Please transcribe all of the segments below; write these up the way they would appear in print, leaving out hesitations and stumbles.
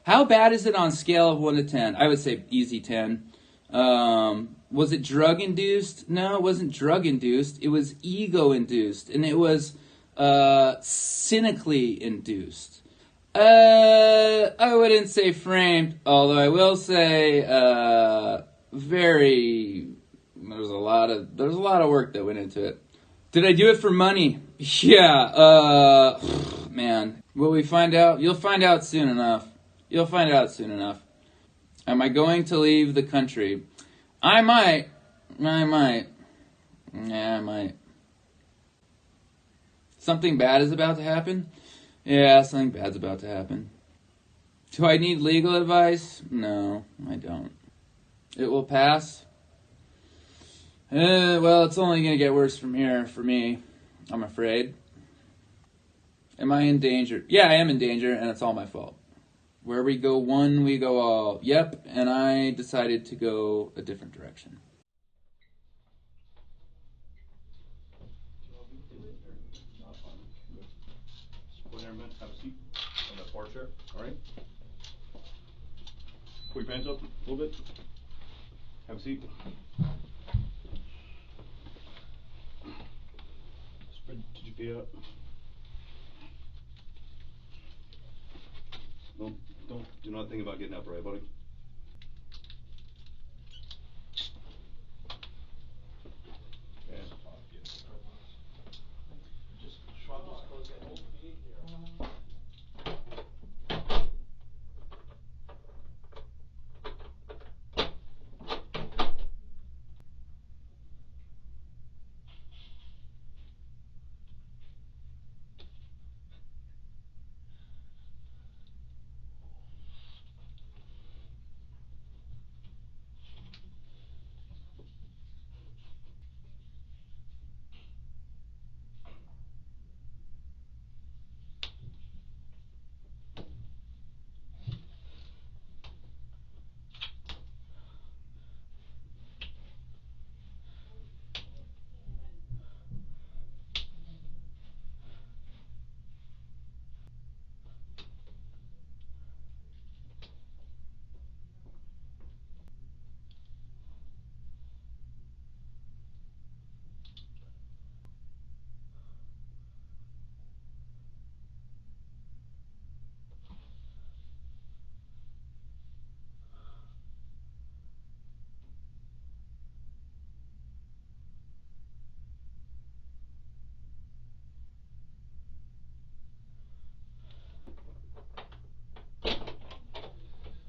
How bad is it on a scale of 1 to 10? I would say easy 10. Was it drug induced? No, it wasn't drug induced. It was ego induced, and it was cynically induced. I wouldn't say framed, although I will say very. There's a lot of work that went into it. Did I do it for money? Yeah. Man, will we find out? You'll find out soon enough. You'll find out soon enough. Am I going to leave the country? I might. Yeah, I might. Something bad is about to happen? Yeah, something bad's about to happen. Do I need legal advice? No, I don't. It will pass? Well, it's only going to get worse from here for me, I'm afraid. Am I in danger? Yeah, I am in danger, and it's all my fault. Where we go one, we go all. Yep, and I decided to go a different direction. Have a seat on that bar chair. All right. Pull your pants up a little bit. Have a seat. Spread your feet out. Do not think about getting up, right, buddy? Yeah. Just shrug those clothes and hold the feet here.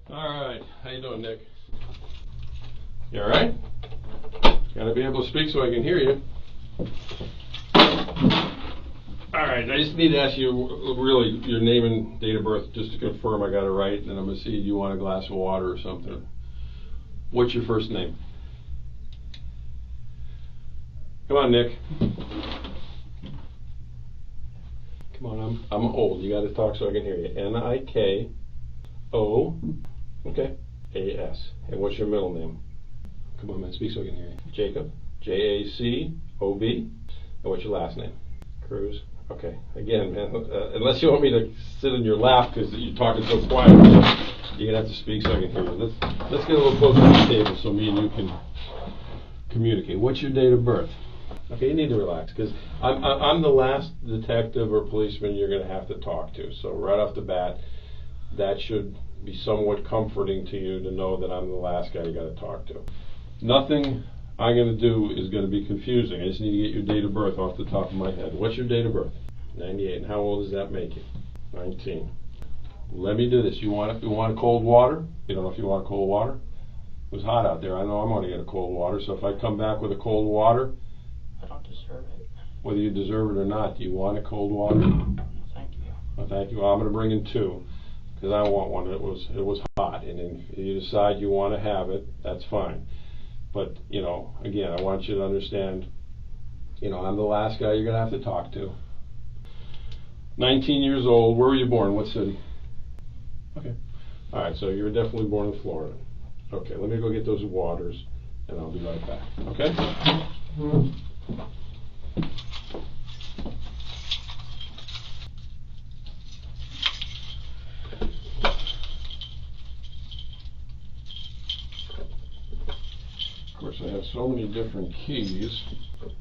All right, how you doing, Nick? You all right? Gotta be able to speak so I can hear you. All right, I just need to ask you really your name and date of birth just to confirm I got it right, and then I'm gonna see if you want a glass of water or something. What's your first name? Come on, Nick. Come on, I'm old. You gotta talk so I can hear you. N-I-K-O. Okay. A-S. And what's your middle name? Come on, man, speak so I can hear you. Jacob. J-A-C-O-B. And what's your last name? Cruz. Okay. Again, man, unless you want me to sit in your lap because you're talking so quiet, you're gonna have to speak so I can hear you. Let's get a little closer to the table so me and you can communicate. What's your date of birth? Okay, you need to relax because I'm the last detective or policeman you're gonna have to talk to. So right off the bat, that should be somewhat comforting to you to know that I'm the last guy you got to talk to. Nothing I'm going to do is going to be confusing. I just need to get your date of birth off the top of my head. What's your date of birth? 98. And how old does that make you? 19. Let me do this. You want cold water? You don't know if you want cold water? It was hot out there. I know I'm going to get a cold water. So if I come back with a cold water, I don't deserve it. Whether you deserve it or not, do you want a cold water? Thank you. Well, thank you. Well, I'm going to bring in 2. Because I want one. It was hot, and if you decide you want to have it, that's fine. But again, I want you to understand. I'm the last guy you're gonna have to talk to. 19 years old. Where were you born? What city? Okay. All right. So you were definitely born in Florida. Okay. Let me go get those waters, and I'll be right back. Okay. course, I have so many different keys.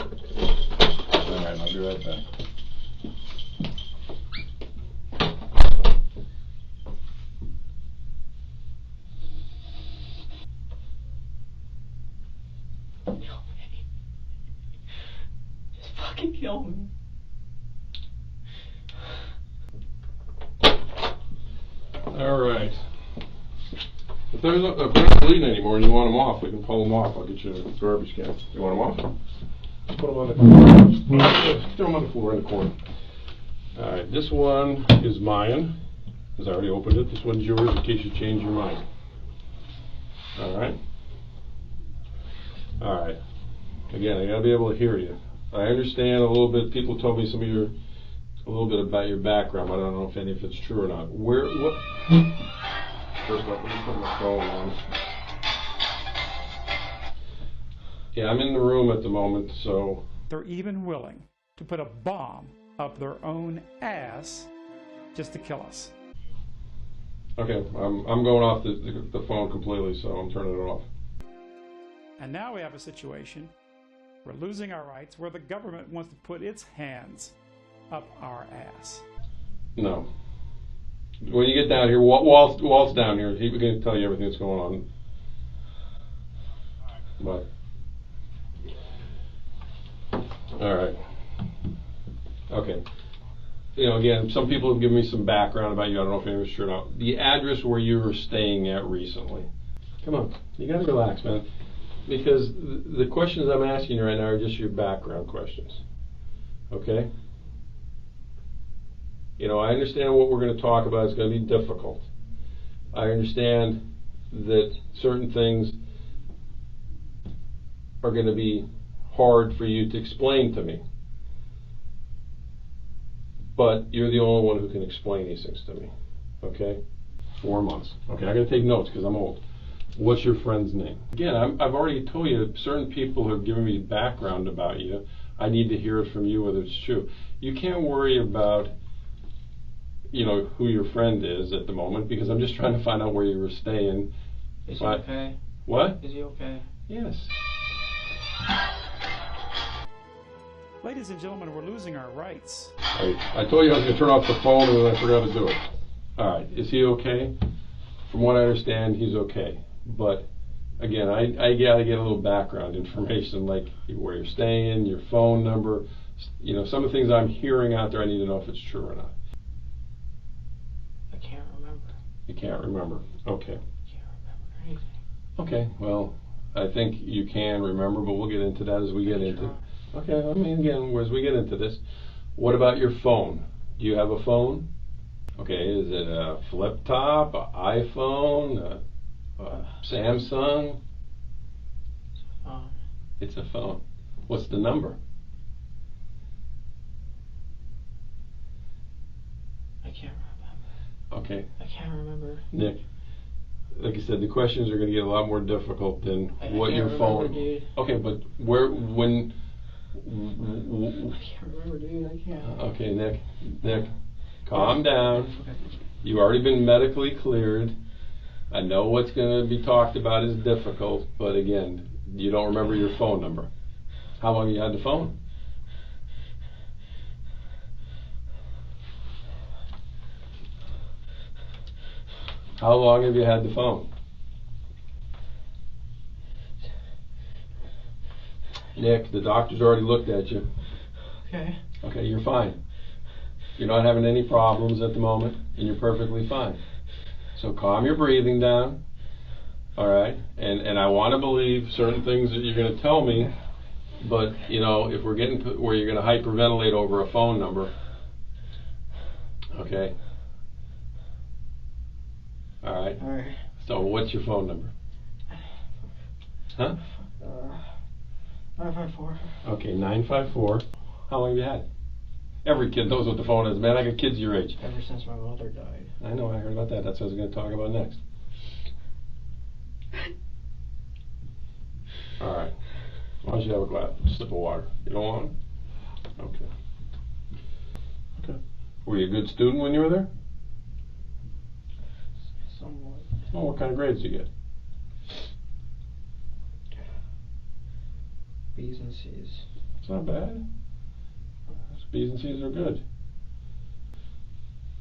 Alright, I'll be right back. Just fucking kill me. Alright. If they're not bleeding anymore and you want them off, we can pull them off. I'll get you a garbage can. You want them off? Put them on the floor. Throw them on the floor in the corner. Alright, this one is mine, because I already opened it. This one's yours in case you change your mind. Alright? Alright. Again, I gotta be able to hear you. I understand a little bit. People told me a little bit about your background, but I don't know if any of it's true or not. First off, let me put my phone on. Yeah, I'm in the room at the moment, so. They're even willing to put a bomb up their own ass just to kill us. Okay, I'm going off the phone completely, so I'm turning it off. And now we have a situation, we're losing our rights, where the government wants to put its hands up our ass. No. When you get down here, Walt's down here. He can tell you everything that's going on. What? All right. Okay. You know, again, some people have given me some background about you. I don't know if anyone's sure or not. The address where you were staying at recently. Come on, you gotta relax, man. Because the questions I'm asking you right now are just your background questions. Okay? You know, I understand what we're going to talk about is going to be difficult. I understand that certain things are going to be hard for you to explain to me. But you're the only one who can explain these things to me. Okay? 4 months. Okay, I got to take notes because I'm old. What's your friend's name? Again, I've already told you that certain people have given me background about you. I need to hear it from you whether it's true. You can't worry about, you know, who your friend is at the moment, because I'm just trying to find out where you were staying. Is he okay? What? Is he okay? Yes. Ladies and gentlemen, we're losing our rights. I told you I was going to turn off the phone and then I forgot to do it. All right. Is he okay? From what I understand, he's okay. But again, I got to get a little background information, like where you're staying, your phone number. You know, some of the things I'm hearing out there, I need to know if it's true or not. I can't remember. You can't remember. Okay. I can't remember anything. Okay. Well, I think you can remember, but we'll get into that as we get into. Okay. I mean, again, as we get into this, what about your phone? Do you have a phone? Okay. Is it a flip top, an iPhone, a Samsung? It's a phone. What's the number? I can't remember. Okay. I can't remember. Nick, like I said, the questions are going to get a lot more difficult than what your phone. Dude. Okay, but when? I can't remember, dude. I can't. Okay, Nick, calm down. You've already been medically cleared. I know what's going to be talked about is difficult, but again, you don't remember your phone number. How long have you had the phone? How long have you had the phone? Nick, the doctor's already looked at you. Okay. Okay, you're fine. You're not having any problems at the moment, and you're perfectly fine. So calm your breathing down, all right? And I want to believe certain things that you're going to tell me, but, you know, if we're getting to where you're going to hyperventilate over a phone number, okay? All right? All right. So what's your phone number? Huh? 954. Okay, 954. How long have you had it? Every kid knows what the phone is, man. I got kids your age. Ever since my mother died. I know, I heard about that. That's what I was going to talk about next. All right. Why don't you have a glass, sip of water? You don't want one? Okay. Okay. Were you a good student when you were there? Somewhat. Oh, what kind of grades did you get? B's and C's. It's not bad. B's and C's are good.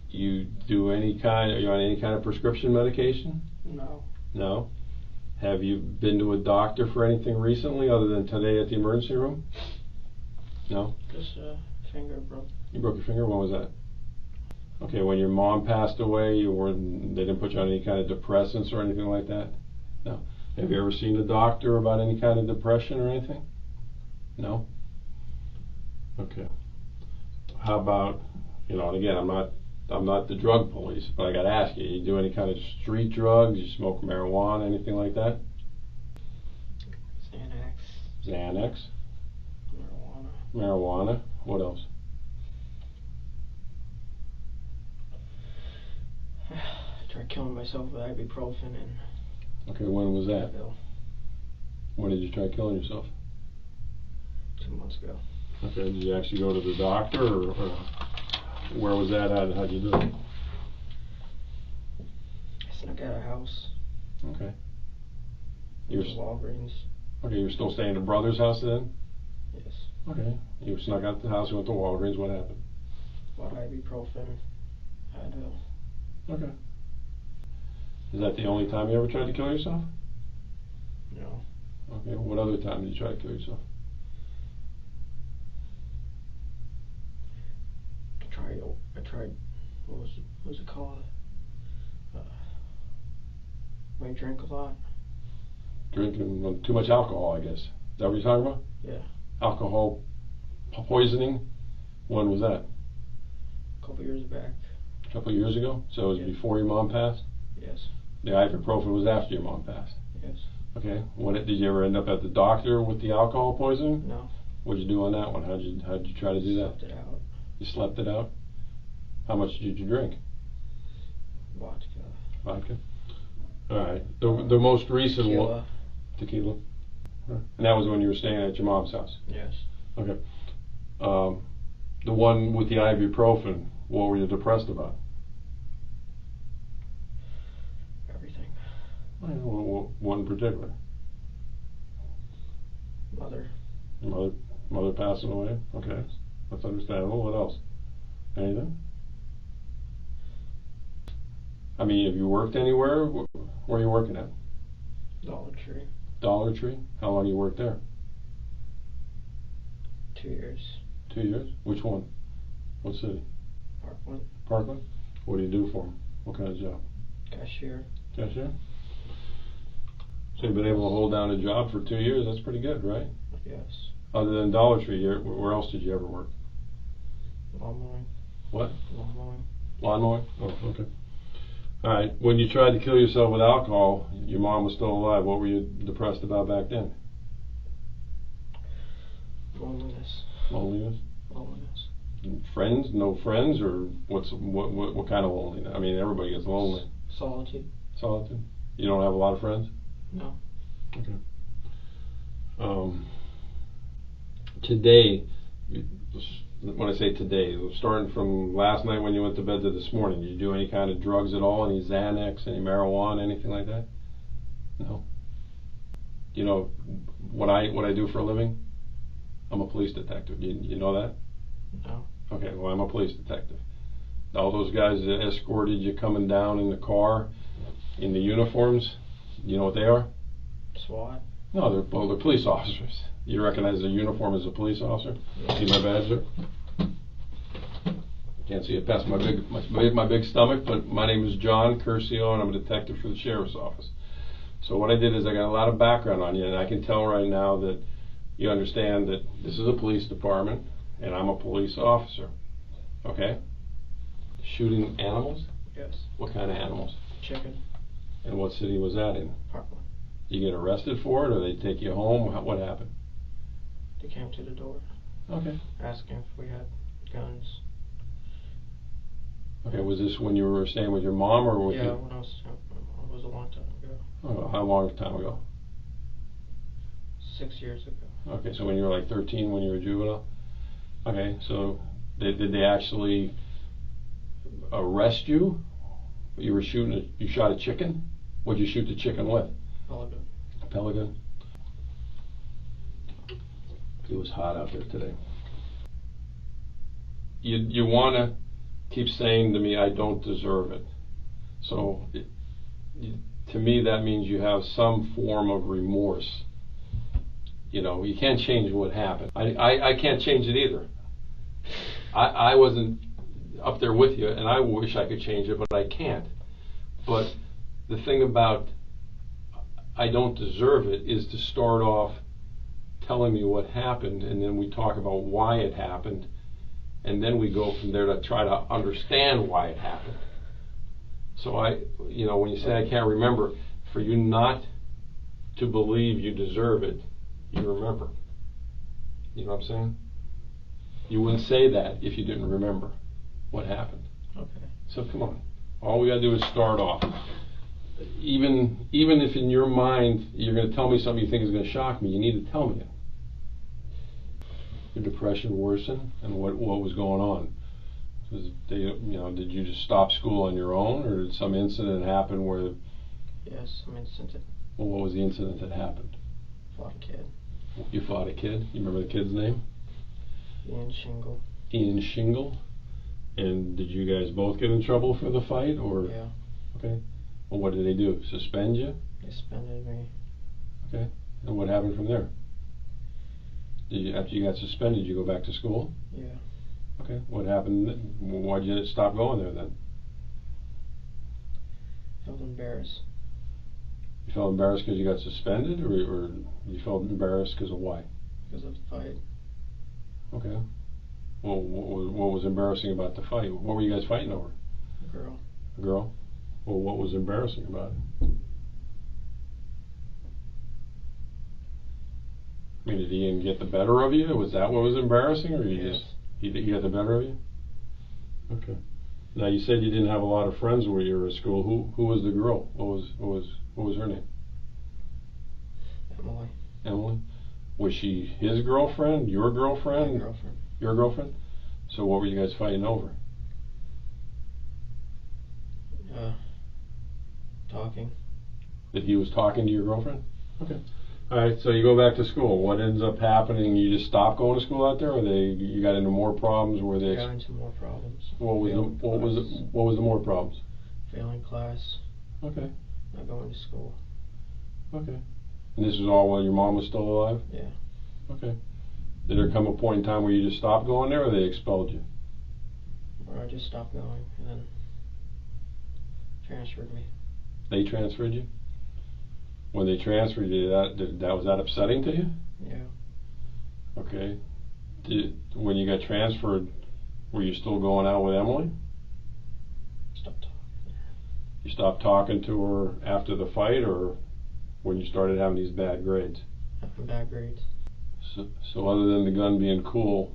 You do are you on any kind of prescription medication? No. No. Have you been to a doctor for anything recently other than today at the emergency room? No? Just a finger broke. You broke your finger? When was that? Okay, when your mom passed away, they didn't put you on any kind of depressants or anything like that? No. Have you ever seen a doctor about any kind of depression or anything? No? Okay. How about, and again, I'm not the drug police, but I gotta ask you, do any kind of street drugs? You smoke marijuana, anything like that? Xanax. Marijuana. What else? I tried killing myself with ibuprofen and Okay, when was that? Advil When did you try killing yourself? 2 months ago. Okay, did you actually go to the doctor, or where was that at? How'd you do it? I snuck out of house. Okay. It was Walgreens. Okay, you're still staying at a brother's house then? Yes. Okay. You snuck out the house, you went to Walgreens, what happened? Bought ibuprofen, Advil. Okay. Is that the only time you ever tried to kill yourself? No. Okay, what other time did you try to kill yourself? I tried, what was it called? I drink a lot. Drinking too much alcohol, I guess. Is that what you're talking about? Yeah. Alcohol poisoning? When was that? A couple years back. A couple of years ago? So it was before your mom passed? Yes. The ibuprofen was after your mom passed? Yes. Okay. Did you ever end up at the doctor with the alcohol poisoning? No. What'd you do on that one? How'd you try to do that? Slept it out. You slept it out? How much did you drink? Vodka? Alright. The most recent one. Tequila. And that was when you were staying at your mom's house? Yes. Okay. The one with the ibuprofen, what were you depressed about? Everything. What in particular? Mother. Mother passing away? Okay. That's understandable. What else? Anything? I mean, have you worked anywhere? Where are you working at? Dollar Tree. Dollar Tree? How long you worked there? 2 years. 2 years? Which one? What city? Parkland. Parkland? What do you do for them? What kind of job? Cashier. Cashier? So you've been able to hold down a job for 2 years. That's pretty good, right? Yes. Other than Dollar Tree, where else did you ever work? Lawn mowing. What? Lawn mowing. Lawn mowing? Oh, okay. All right. When you tried to kill yourself with alcohol, your mom was still alive. What were you depressed about back then? Loneliness. Loneliness? Loneliness. Friends? No friends? Or what kind of loneliness? I mean, everybody gets lonely. Solitude. Solitude? You don't have a lot of friends? No. Okay. Today, when I say today, starting from last night when you went to bed to this morning, did you do any kind of drugs at all? Any Xanax, any marijuana, anything like that? No? You know what I do for a living? I'm a police detective. You know that? No. Okay, well, I'm a police detective. All those guys that escorted you coming down in the car in the uniforms, you know what they are? SWAT. No, they're police officers. You recognize the uniform as a police officer? Yeah. See my badge there? Can't see it past my big stomach, but my name is John Curcio, and I'm a detective for the sheriff's office. So what I did is I got a lot of background on you, and I can tell right now that you understand that this is a police department, and I'm a police officer. Okay? Shooting animals? Yes. What kind of animals? Chicken. And what city was that in? Parkland. You get arrested for it, or they take you home? What happened? They came to the door. Okay. Asking if we had guns. Okay, was this when you were staying with your mom, or with Yeah, you? when I was a long time ago. Oh, how long a time ago? 6 years ago. Okay, so when you were like 13, when you were a juvenile? Okay, so did they actually arrest you? You shot a chicken? What'd you shoot the chicken with? Pellet gun. A pellet gun? It was hot out there today. You want to keep saying to me, I don't deserve it. So to me, that means you have some form of remorse. You know, you can't change what happened. I can't change it either. I wasn't up there with you, and I wish I could change it, but I can't. But the thing about I don't deserve it is to start off telling me what happened, and then we talk about why it happened, and then we go from there to try to understand why it happened. So when you say I can't remember, for you not to believe you deserve it, you remember. You know what I'm saying? You wouldn't say that if you didn't remember what happened. Okay. So come on. All we gotta do is start off. Even if in your mind you're gonna tell me something you think is gonna shock me, you need to tell me it. Your depression worsened, and what was going on? Did you just stop school on your own, or did some incident happen where? Yes, some incident. Well, what was the incident that happened? Fought a kid. You fought a kid? You remember the kid's name? Ian Shingle. Ian Shingle. And did you guys both get in trouble for the fight, or? Yeah. Okay. Well, what did they do? Suspend you? They suspended me. Okay. And what happened from there? After you got suspended, you go back to school? Yeah. Okay. What happened then? Why'd you stop going there then? Felt embarrassed. You felt embarrassed because you got suspended, or you felt embarrassed because of why? Because of the fight. Okay. Well, what was embarrassing about the fight? What were you guys fighting over? A girl. A girl? Well, what was embarrassing about it? I mean, did Ian get the better of you? Was that what was embarrassing, or Yes. he got the better of you? Okay. Now you said you didn't have a lot of friends where you were at school. Who was the girl? What was her name? Emily. Emily. Was she his girlfriend? Your girlfriend? My girlfriend. Your girlfriend? So what were you guys fighting over? Talking. That he was talking to your girlfriend? Okay. All right. So you go back to school. What ends up happening? You just stop going to school out there, or you got into more problems? Where they Got into more problems. what was the more problems? Failing class. Okay. Not going to school. Okay. And this was all while your mom was still alive? Yeah. Okay. Did there come a point in time where you just stopped going there, or they expelled you? Or I just stopped going and then transferred me. They transferred you? When they transferred you, was that upsetting to you? Yeah. Okay. When you got transferred, were you still going out with Emily? Stopped talking. You stopped talking to her after the fight, or when you started having these bad grades? Having bad grades. So other than the gun being cool,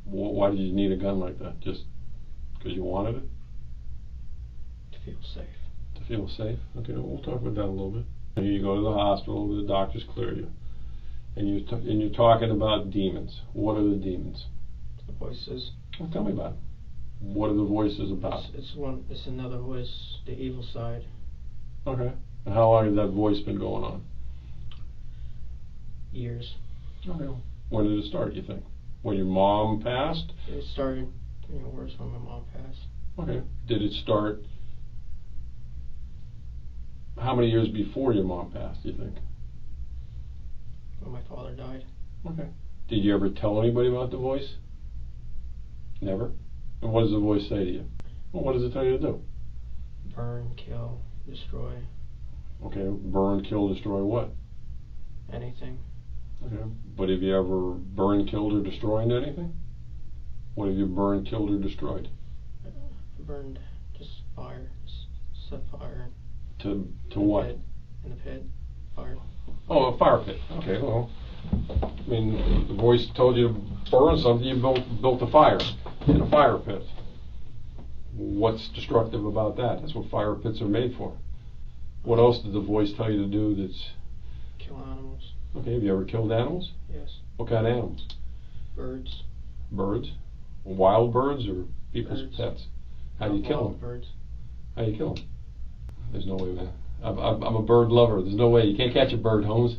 why did you need a gun like that? Just because you wanted it? To feel safe. To feel safe? Okay, we'll talk about that a little bit. And you go to the hospital, the doctors clear you, and you're talking about demons. What are the demons? The voices. Well, tell me about it. What are the voices about? It's another voice, the evil side. Okay. And how long has that voice been going on? Years. Okay. When did it start, you think? When your mom passed? It started worse when my mom passed. Okay. Did it start how many years before your mom passed, do you think? When my father died. Okay. Did you ever tell anybody about the voice? Never? And what does the voice say to you? Well, what does it tell you to do? Burn, kill, destroy. Okay, burn, kill, destroy what? Anything. Okay. But have you ever burned, killed, or destroyed anything? What have you burned, killed, or destroyed? Burned, just fire. Just set fire. To what? In the pit. Fire. Oh, a fire pit. Okay, well, I mean, the voice told you to burn something, you built a fire in a fire pit. What's destructive about that? That's what fire pits are made for. What else did the voice tell you to do that's... Kill animals. Okay, have you ever killed animals? Yes. What kind of animals? Birds. Birds? Wild birds or people's Birds. pets? How do you kill them? Birds. How do you kill them? There's no way, man. I'm a bird lover. There's no way. You can't catch a bird, Holmes.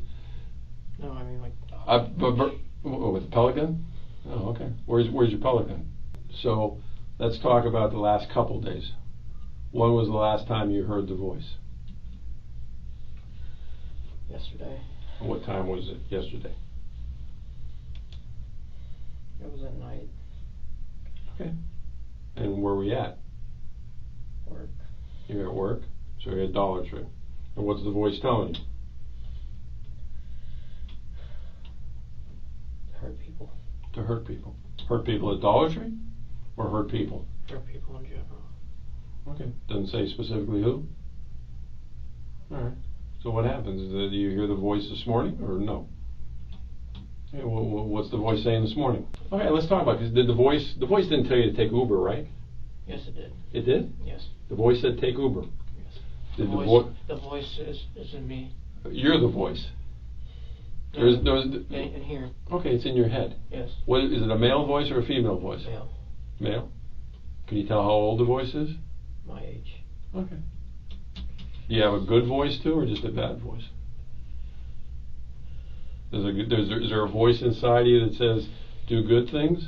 No, I mean like With the Pelican? Oh, okay. Where's your Pelican? So, let's talk about the last couple days. When was the last time you heard the voice? Yesterday. And what time was it yesterday? It was at night. Okay. And where were we at? Work. You're at work, so you're at Dollar Tree. And what's the voice telling you? Hurt people. To hurt people. Hurt people at Dollar Tree? Or hurt people? Hurt people in general. Okay. Doesn't say specifically who? Alright. So what happens? Do you hear the voice this morning or no? Okay, what's the voice saying this morning? Okay, let's talk about it. Did the voice didn't tell you to take Uber, right? Yes, it did. It did? Yes. The voice said take Uber. Yes. Did The voice is in me. You're the voice. In here. Okay, it's in your head. Yes. What is it? A male voice or a female voice? Male. Male. Can you tell how old the voice is? My age. Okay. Do you have a good voice too, or just a bad voice? Is there a voice inside you that says do good things?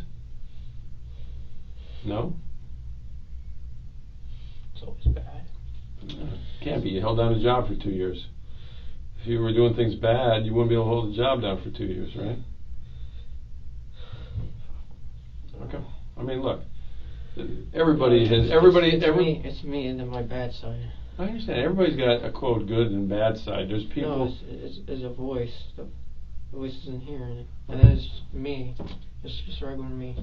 No. It's always bad. Can't be. You held down a job for 2 years. If you were doing things bad, you wouldn't be able to hold the job down for 2 years, right? Okay. I mean, look. It's me and then my bad side. I understand. Everybody's got a quote good and bad side. There's people. No, it's a voice. The voice is in here, and that is me. Just regular me.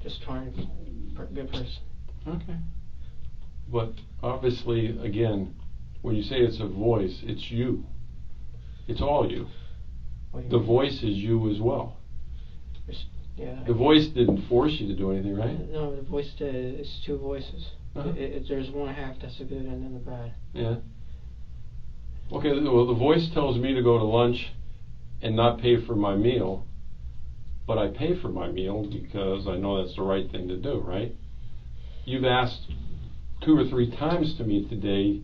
Just trying to be a good person. Okay. But obviously, again, when you say it's a voice, it's you. It's all you. The voice is you as well. Yeah. The voice didn't force you to do anything, right? No, the voice did. It's two voices. Uh-huh. There's one half that's the good and then the bad. Yeah. Okay, well, the voice tells me to go to lunch and not pay for my meal, but I pay for my meal because I know that's the right thing to do, right? You've asked 2 or 3 times to me today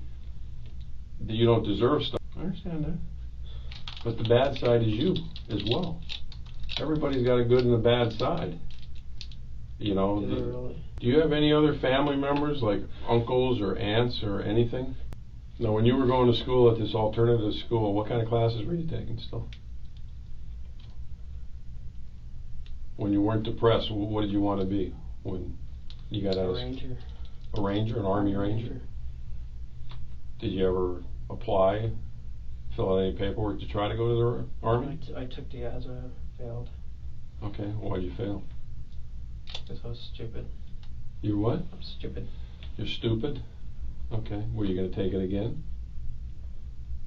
that you don't deserve stuff. I understand that. But the bad side is you as well. Everybody's got a good and a bad side. You know, Really? do you have any other family members, like uncles or aunts or anything? Now, when you were going to school at this alternative school, what kind of classes were you taking still? When you weren't depressed, what did you want to be when you got out of school? Ranger. A ranger, an Army Ranger? Did you ever apply, fill out any paperwork to try to go to the Army? I took the ASVAB, failed. Okay, why'd you fail? Because I was stupid. You what? I'm stupid. You're stupid? Okay, were you going to take it again?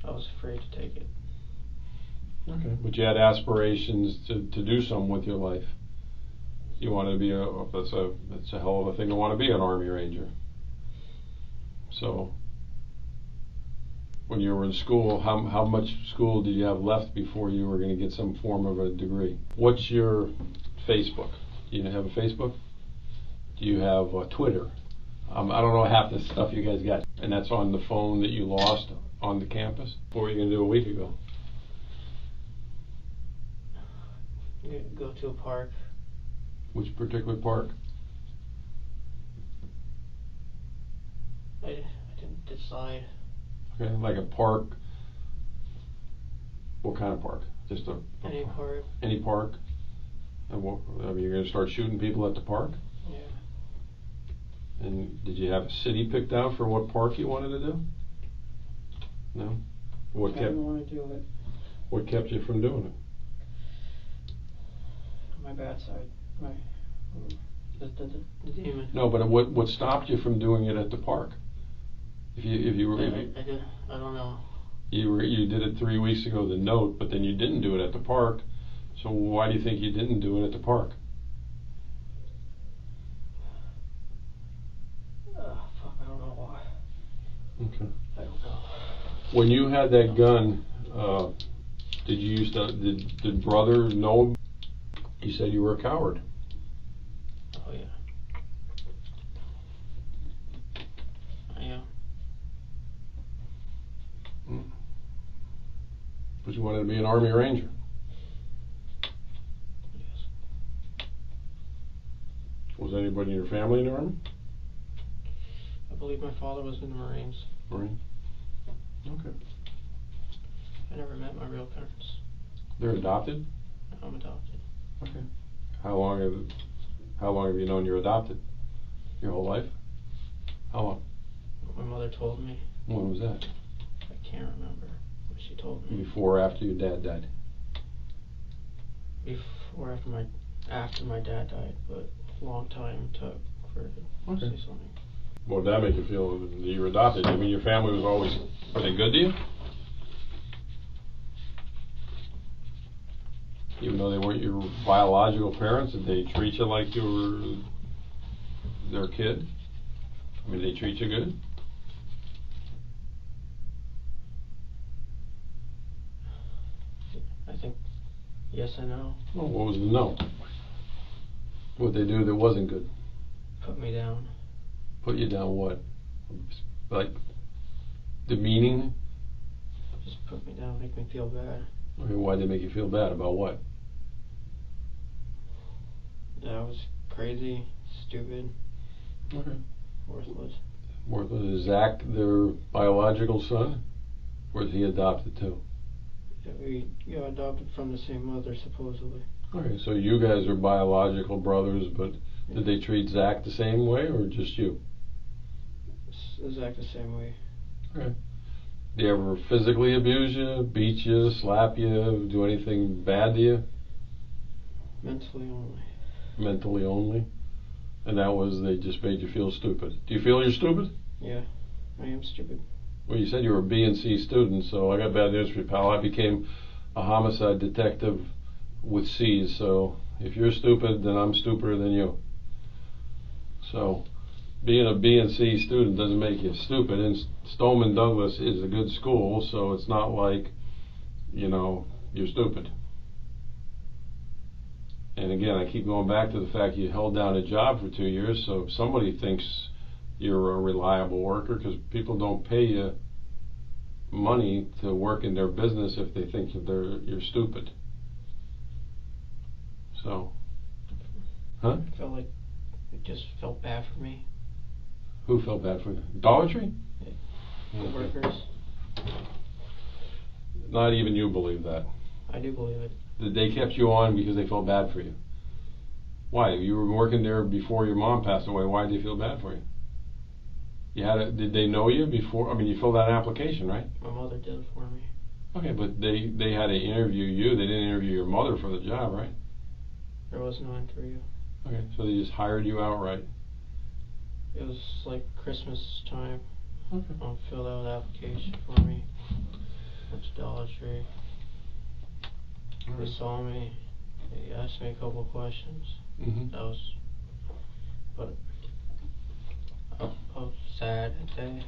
I was afraid to take it. Okay, but you had aspirations to do something with your life. You wanted to be that's a hell of a thing to want to be an Army Ranger. So, when you were in school, how much school did you have left before you were going to get some form of a degree? What's your Facebook? Do you have a Facebook? Do you have Twitter? I don't know half the stuff you guys got. And that's on the phone that you lost on the campus? What were you going to do a week ago? Go to a park. Which particular park? I didn't decide. Okay, like a park. What kind of park? Just Any park. Any park? And what? I mean, you're going to start shooting people at the park? Yeah. And did you have a city picked out for what park you wanted to do? No. I didn't want to do it. What kept you from doing it? My bad side. The demon. No, but what stopped you from doing it at the park? I don't know. You did it 3 weeks ago, the note, but then you didn't do it at the park. So why do you think you didn't do it at the park? Fuck, I don't know why. Okay. I don't know. When you had that gun, did brother know? He said you were a coward. Oh yeah. I am. But you wanted to be an Army Ranger. your family in the Army? I believe my father was in the Marines. Marine? Okay. I never met my real parents. They're adopted? I'm adopted. Okay. How long have you known you're adopted? Your whole life? How long? My mother told me. When was that? I can't remember what she told me. Before or after your dad died? Before, after my dad died, but a long time took for her to say something. What did that make you feel that you were adopted? I mean, your family was always, were they good to you? Even though they weren't your biological parents, did they treat you like you were their kid? I mean, did they treat you good? I think, yes and no. Well, what was the no? What they do that wasn't good? Put me down. Put you down what? Like demeaning? Just put me down, make me feel bad. I mean, why'd they make you feel bad? About what? That I was crazy, stupid, Okay. worthless. Worthless. Is Zach their biological son? Or is he adopted too? Yeah, we got adopted from the same mother, supposedly. Okay, so you guys are biological brothers, but did they treat Zach the same way or just you? Zach the same way. Okay. Did they ever physically abuse you, beat you, slap you, do anything bad to you? Mentally only. Mentally only? And that was, they just made you feel stupid. Do you feel you're stupid? Yeah, I am stupid. Well, you said you were a B and C student, so I got bad news for you, pal. I became a homicide detective with C's, so if you're stupid, then I'm stupider than you. So, being a B and C student doesn't make you stupid, and Stoneman Douglas is a good school, so it's not like, you know, you're stupid. And again, I keep going back to the fact you held down a job for 2 years, so if somebody thinks you're a reliable worker, because people don't pay you money to work in their business if they think you're stupid. So, huh? I felt like it just felt bad for me. Who felt bad for you? Dollar Tree? The workers. Not even you believe that. I do believe it. That they kept you on because they felt bad for you. Why? You were working there before your mom passed away. Why did they feel bad for you? Did they know you before? I mean, you filled out an application, right? My mother did it for me. Okay, but they had to interview you. They didn't interview your mother for the job, right? There was no interview. Okay, so they just hired you outright. It was like Christmas time. Okay. Filled out an application for me. Went to Dollar Tree. They saw me. They asked me a couple of questions. Mm-hmm. That was, but I was sad that day.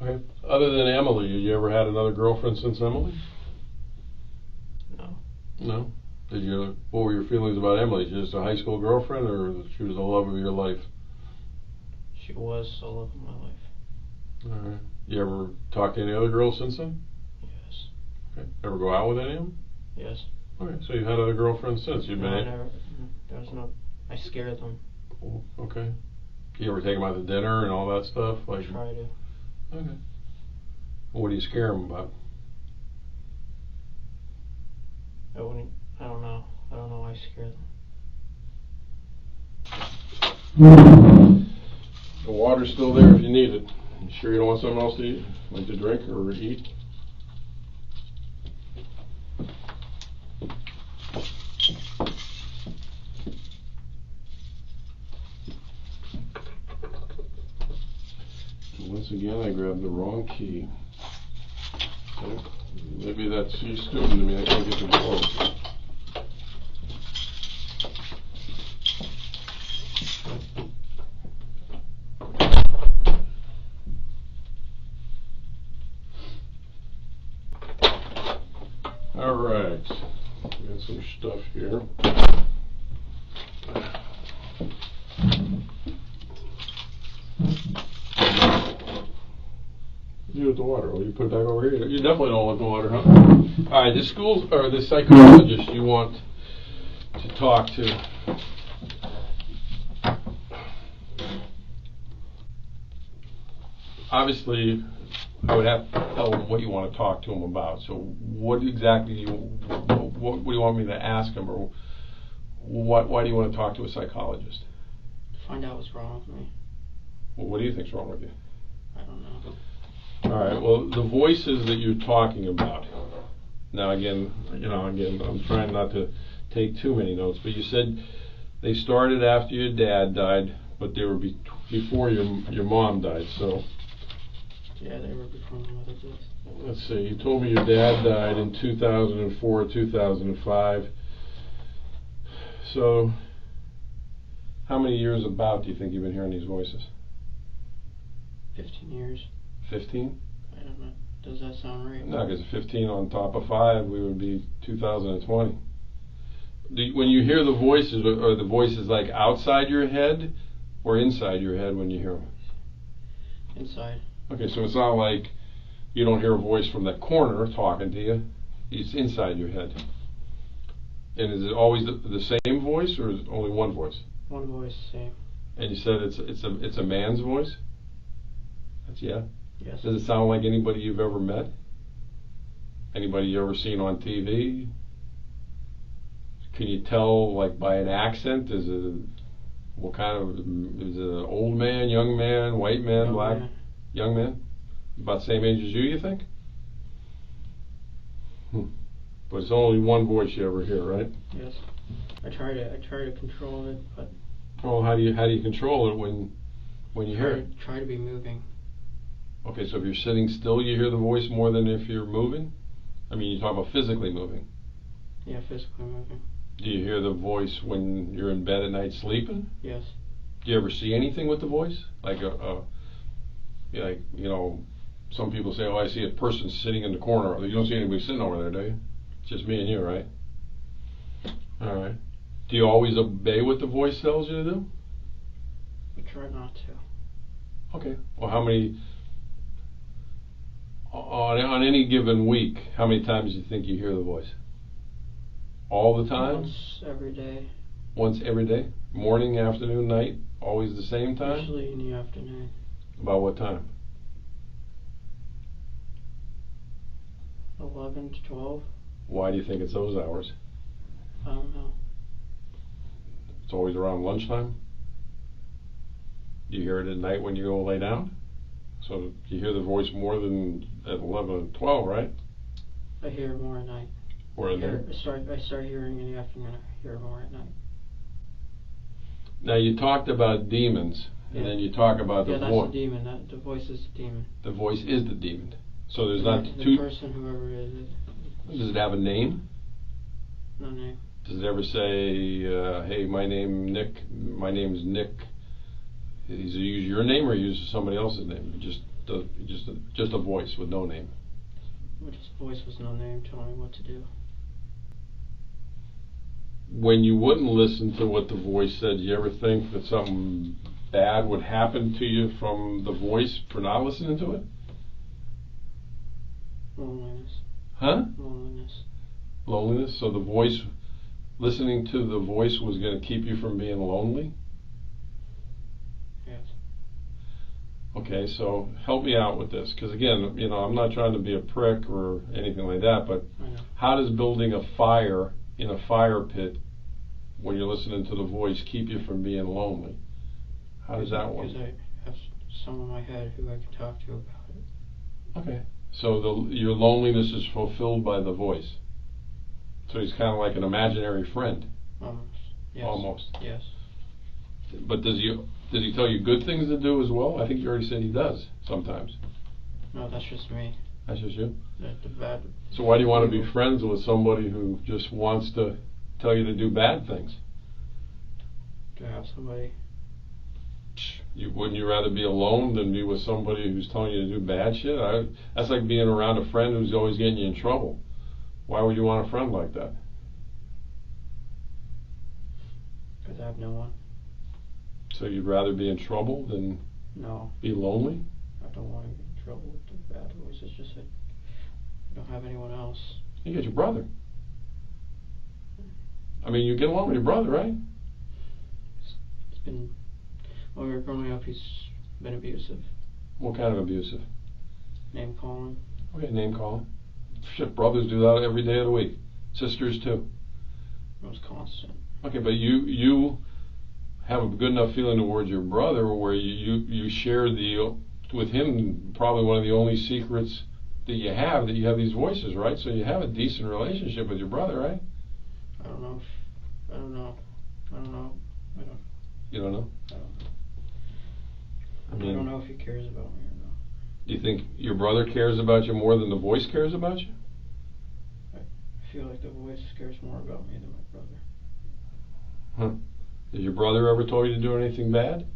Okay. Other than Emily, you ever had another girlfriend since Emily? No. No. What were your feelings about Emily? Just a high school girlfriend, or she was the love of your life? She was the love of my life. All right. You ever talked to any other girls since then? Yes. Okay. Ever go out with any of them? Yes. Okay. So you've had other girlfriends since you've No, been. I never. There was no. I scared them. Cool. Okay. You ever take them out to dinner and all that stuff? Like. Try to. Okay. What do you scare them about? I wouldn't. I don't know. I don't know why I scare them. The water's still there if you need it. You sure you don't want something else to eat? Like to drink or eat? Once again, I grabbed the wrong key. Okay. Maybe that's you stupid to me. I can't get the door. All right, got some stuff here. You do with the water? Well, you put it back over here. You definitely don't want the water, huh? All right, this psychologist you want to talk to. obviously, I would have to tell him what you want to talk to him about. So what exactly what do you want me to ask him, or why do you want to talk to a psychologist? Find out what's wrong with me. Well, what do you think's wrong with you? I don't know. All right. Well, the voices that you're talking about. Now, again, I'm trying not to take too many notes, but you said they started after your dad died, but they were before your mom died. So Yeah, they were before my mother did. let's see. You told me your dad died in 2004, 2005. So how many years about do you think you've been hearing these voices? 15 years. 15? I don't know. Does that sound right? No, because 15 on top of 5, we would be 2020. When you hear the voices, are the voices like outside your head or inside your head when you hear them? Inside. Okay, so it's not like you don't hear a voice from that corner talking to you. It's inside your head. And is it always the same voice, or is it only one voice? One voice, same. And you said it's a man's voice? That's yeah. Yes. Does it sound like anybody you've ever met? Anybody you ever seen on TV? Can you tell, like, by an accent? Is it what kind of? Is it an old man, young man, white man, Young black? man. Young man? About the same age as you think? But it's only one voice you ever hear, right? Yes. I try to control it, but Well, how do you control it when you hear it? try to be moving. Okay, so if you're sitting still, you hear the voice more than if you're moving? I mean, you talk about physically moving. Yeah, physically moving. Do you hear the voice when you're in bed at night sleeping? Yes. Do you ever see anything with the voice? Like some people say, "Oh, I see a person sitting in the corner." You don't see anybody sitting over there, do you? It's just me and you, right? All right. Do you always obey what the voice tells you to do? I try not to. Okay. Well, how many on any given week? How many times do you think you hear the voice? All the time? Once every day. Once every day? Morning, afternoon, night? Always the same time? Usually in the afternoon. About what time? 11 to 12. Why do you think it's those hours? I don't know. It's always around lunchtime? Do you hear it at night when you go lay down? So you hear the voice more than at 11 and 12, right? I hear it more at night. Or at night? I start hearing in the afternoon. I hear it more at night. Now you talked about demons, and Yeah. then you talk about the Yeah, that's voice. the demon. The voice is the demon. The voice is the demon. So there's not the two. person, whoever it is, Does it have a name? no name. Does it ever say, "Hey, my name's Nick. Does it use your name or use somebody else's name? Just a voice with no name. Which voice was no name telling me what to do. When you wouldn't listen to what the voice said, you ever think that something bad would happen to you from the voice for not listening to it? Loneliness. Huh? Loneliness. Loneliness? So the voice, listening to the voice was going to keep you from being lonely? Yes. Okay, so help me out with this, because again, I'm not trying to be a prick or anything like that, but I know. how does building a fire in a fire pit when you're listening to the voice keep you from being lonely? How does that work? Because I have someone in my head who I can talk to about it. Okay, so your loneliness is fulfilled by the voice. So he's kind of like an imaginary friend. Almost. Yes. Almost. Yes. But does he tell you good things to do as well? I think you already said he does sometimes. No, that's just me. That's just you? The bad. So why do you want to be friends with somebody who just wants to tell you to do bad things? To have somebody. Wouldn't you rather be alone than be with somebody who's telling you to do bad shit? That's like being around a friend who's always getting you in trouble. Why would you want a friend like that? Because I have no one. So you'd rather be in trouble than No. be lonely? I don't want to get in trouble with the bad voice. It's just that I don't have anyone else. You got your brother. I mean, you get along with your brother, right? It's been, while we were growing up, he's been abusive. What kind of abusive? Name calling. Okay, name calling. Shit, brothers do that every day of the week. Sisters too. It was constant. Okay, but you have a good enough feeling towards your brother where you share with him probably one of the only secrets that you have these voices, right? So you have a decent relationship with your brother, right? I don't know. You don't know? I don't know if he cares about me or not. Do you think your brother cares about you more than the voice cares about you? I feel like the voice cares more about me than my brother. Huh. Did your brother ever tell you to do anything bad?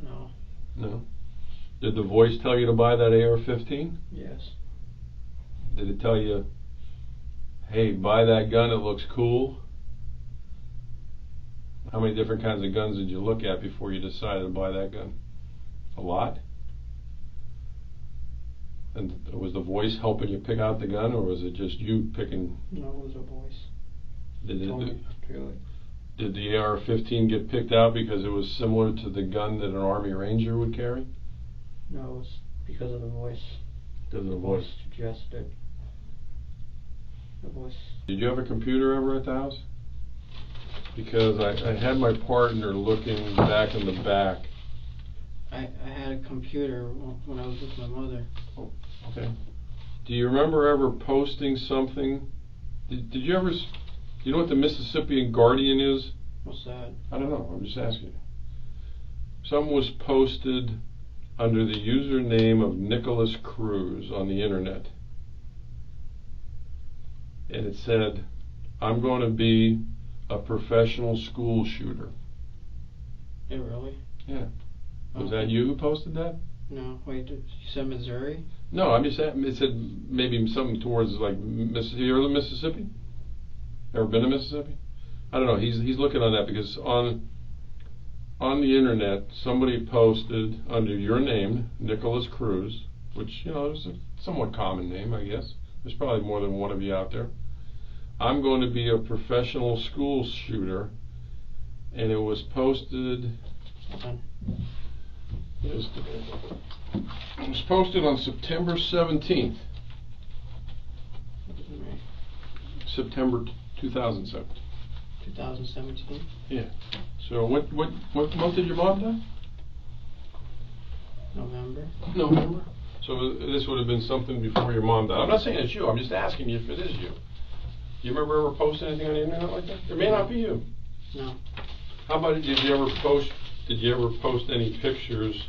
No. No. Did the voice tell you to buy that AR-15? Yes. Did it tell you, hey, buy that gun, it looks cool? How many different kinds of guns did you look at before you decided to buy that gun? A lot? And was the voice helping you pick out the gun, or was it just you picking? No, it was a voice. Did the AR-15 get picked out because it was similar to the gun that an Army Ranger would carry? No, it was because of the voice. Because of The voice suggested. The voice. Did you have a computer ever at the house? Because I had my partner looking back in the back. I had a computer when I was with my mother. Oh, okay. Do you remember ever posting something? Did you ever? You know what the Mississippian Guardian is? What's that? I don't know. I'm just asking you. Something was posted under the username of Nicholas Cruz on the internet. And it said, I'm going to be a professional school shooter. Yeah, really? Yeah. Was that you who posted that? No, wait, you said Missouri? No, I'm just saying, it said maybe something towards like Mississippi. You ever Mississippi? Ever been to Mississippi? I don't know. He's looking on that because on the internet somebody posted under your name, Nicholas Cruz, which is a somewhat common name, I guess. There's probably more than one of you out there. I'm going to be a professional school shooter, and it was posted. It was posted on September 17th. September 2007. 2017? Yeah. So what month did your mom die? November. So this would have been something before your mom died. I'm not saying it's you. I'm just asking you if it is you. Do you remember ever posting anything on the internet like that? It may not be you. No. How about did you ever post any pictures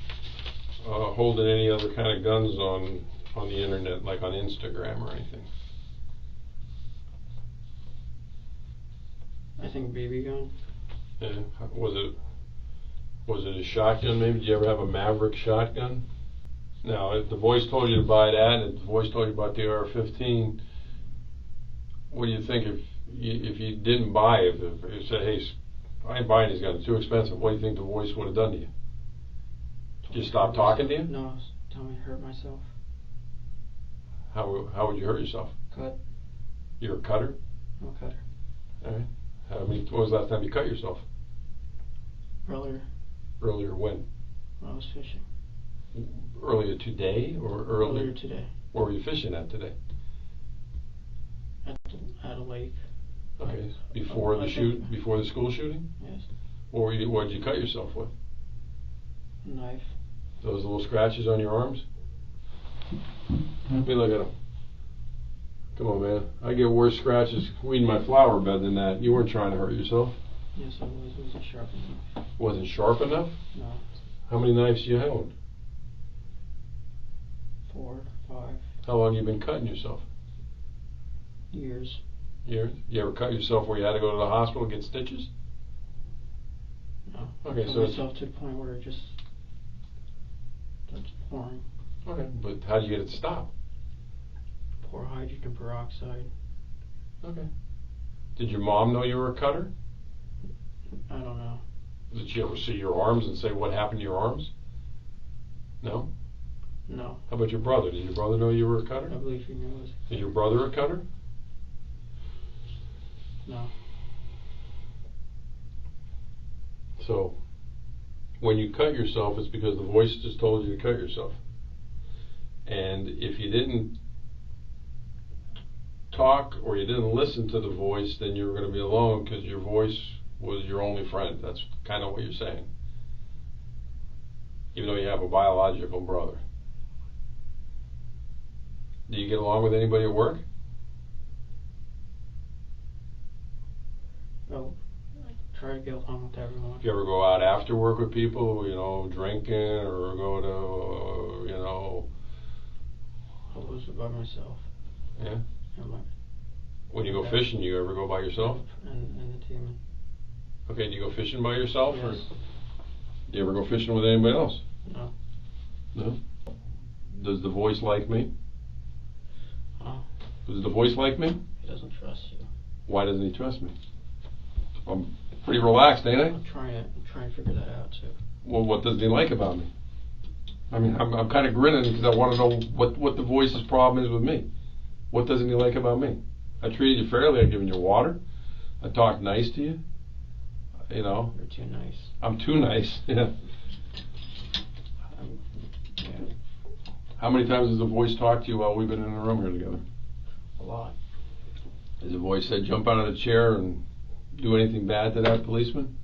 holding any other kind of guns on the internet, like on Instagram or anything? I think BB gun. Yeah. Was it a shotgun maybe? Did you ever have a Maverick shotgun? Now, if the voice told you to buy that, and if the voice told you about the AR-15, what do you think if you didn't buy it? If you said, hey, I ain't buying these guns, too expensive, what do you think the voice would have done to you? Just stop talking to you? No, tell me to hurt myself. How would you hurt yourself? Cut. You're a cutter? I'm a cutter. All right. When was the last time you cut yourself? Earlier. Earlier when? When I was fishing. Earlier today or earlier? Earlier today. Where were you fishing at today? At a lake. Okay. Before the school shooting? Yes. What did you cut yourself with? A knife. Those little scratches on your arms? Let me look at them. Come on, man. I get worse scratches weeding my flower bed than that. You weren't trying to hurt yourself. Yes, I was. It wasn't sharp enough. Wasn't sharp enough? No. How many knives do you own? 4, 5 How long have you been cutting yourself? years. Years? You ever cut yourself where you had to go to the hospital and get stitches? No. Okay, I cut so myself to the point where it just starts pouring. Okay, but how did you get it to stop? Pour hydrogen peroxide. Okay. Did your mom know you were a cutter? I don't know. Did she ever see your arms and say what happened to your arms? No? No. How about your brother? Did your brother know you were a cutter? I believe he knows. Is your brother a cutter? No. So, when you cut yourself, it's because the voice just told you to cut yourself. And if you didn't talk or you didn't listen to the voice, then you were going to be alone because your voice was your only friend. That's kind of what you're saying. Even though you have a biological brother. Do you get along with anybody at work? No, I try to get along with everyone. Do you ever go out after work with people, drinking, or go to, I was by myself. Yeah? And When you go fishing, you ever go by yourself? and the team. Okay, do you go fishing by yourself? Yes. Or do you ever go fishing with anybody else? No. No? Does the voice like me? Oh, Does the voice like me? he doesn't trust you. Why doesn't he trust me? I'm pretty relaxed, ain't I? I'm trying to figure that out too. Well, what doesn't he like about me? I mean, I'm kind of grinning because I want to know what the voice's problem is with me. What doesn't he like about me? I treated you fairly. I've given you water. I talked nice to you. You're too nice. I'm too nice. Yeah. Yeah, How many times has the voice talked to you while we've been in the room here together? a lot. Has the voice said jump out of the chair and do anything bad to that policeman?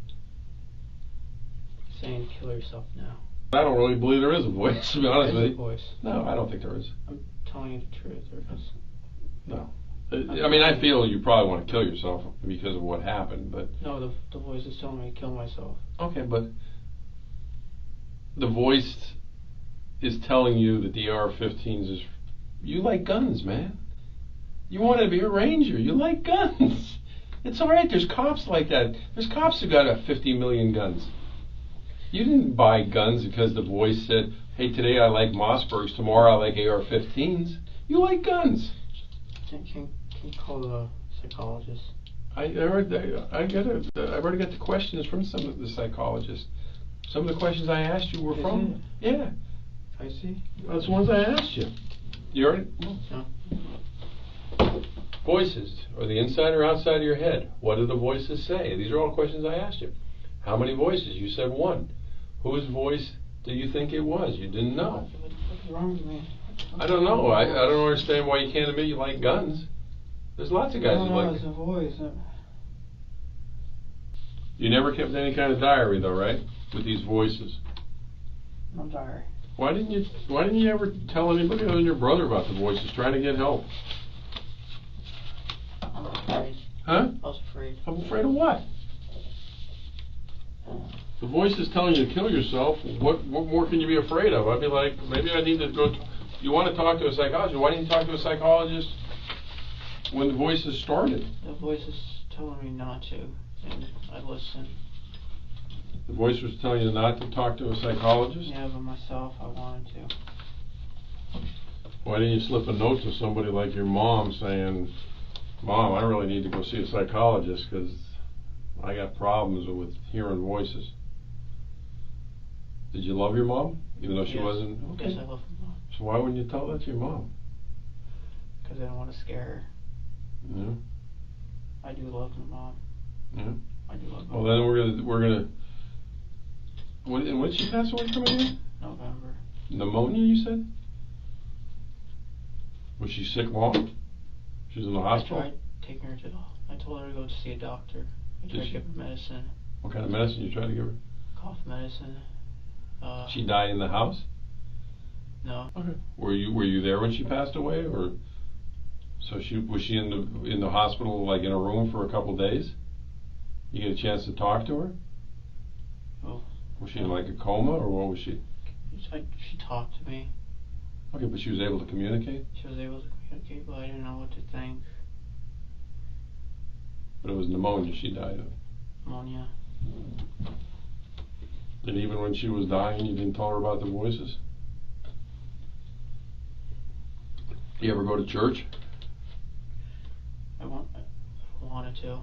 Saying kill yourself now. I don't really believe there is a voice, to be honest with There's a you. voice. No, I don't think there is. I'm telling you the truth. There is. No. I mean, I feel you probably want to kill yourself because of what happened, but... No, the voice is telling me to kill myself. Okay, but the voice is telling you that the AR-15s is... You like guns, man. You want to be a ranger. You like guns. It's all right. There's cops like that. There's cops who got 50 million guns. You didn't buy guns because the voice said, hey, today I like Mossbergs, tomorrow I like AR-15s. You like guns. Can you call the psychologist? I've already got the questions from some of the psychologists. Some of the questions I asked you were from... Yeah. I see. That's the ones I asked you. You already... No. Voices. Are they inside or outside of your head? What do the voices say? These are all questions I asked you. How many voices? You said one. Whose voice do you think it was? You didn't know. What's wrong with me? I don't know. I don't understand why you can't admit you like guns. There's lots of guys who like... it's a voice. You never kept any kind of diary though, right? With these voices. No diary. Why didn't you ever tell anybody other than your brother about the voices trying to get help? I was afraid. Huh? I was afraid. I'm afraid of what? The voice is telling you to kill yourself. What more can you be afraid of? I'd be like, maybe I need to go... You want to talk to a psychologist. Why didn't you talk to a psychologist when the voices started? The voice is telling me not to, and I listen. The voice was telling you not to talk to a psychologist? Yeah, but myself, I wanted to. Why didn't you slip a note to somebody like your mom saying, Mom, I really need to go see a psychologist because I got problems with hearing voices? Did you love your mom? Even though she wasn't? Okay. Yes, I love my mom. So why wouldn't you tell that to your mom? Because I don't want to scare her. Yeah. I do love my mom. Yeah. I do love my Well, then we're gonna. When did she pass away from again? November. Pneumonia, you said? Was she sick long? She was in the hospital? I tried taking her to I told her to go to see a doctor. I tried to give her medicine. What kind of medicine you tried to give her? Cough medicine. She died in the house? No. Okay. Were you there when she passed away, or so was she in the hospital, like in a room for a couple days? You get a chance to talk to her? Oh. Was she in like a coma, or what was she? She talked to me. Okay, but she was able to communicate? She was able to communicate, but I didn't know what to think. But it was pneumonia she died of. Pneumonia. And even when she was dying, you didn't tell her about the voices? Do you ever go to church? I wanted to.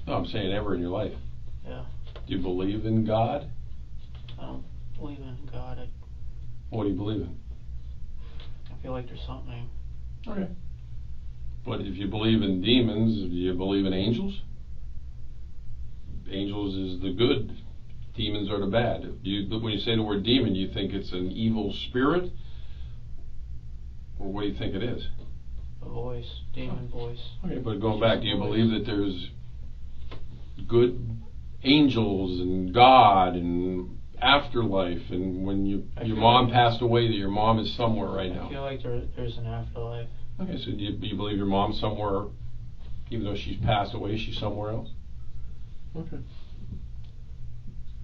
No, I'm saying ever in your life. Yeah. Do you believe in God? I don't believe in God. What do you believe in? I feel like there's something. Okay. But if you believe in demons, do you believe in angels? Angels is the good demons are the bad. When you say the word demon, you think it's an evil spirit? Or what do you think it is? A voice, demon voice. Okay, but going back, do you believe that there's good angels and God and afterlife, and when your mom passed away, that your mom is somewhere right now? I feel like there's an afterlife. Okay, so do you believe your mom's somewhere, even though she's passed away, she's somewhere else? Okay.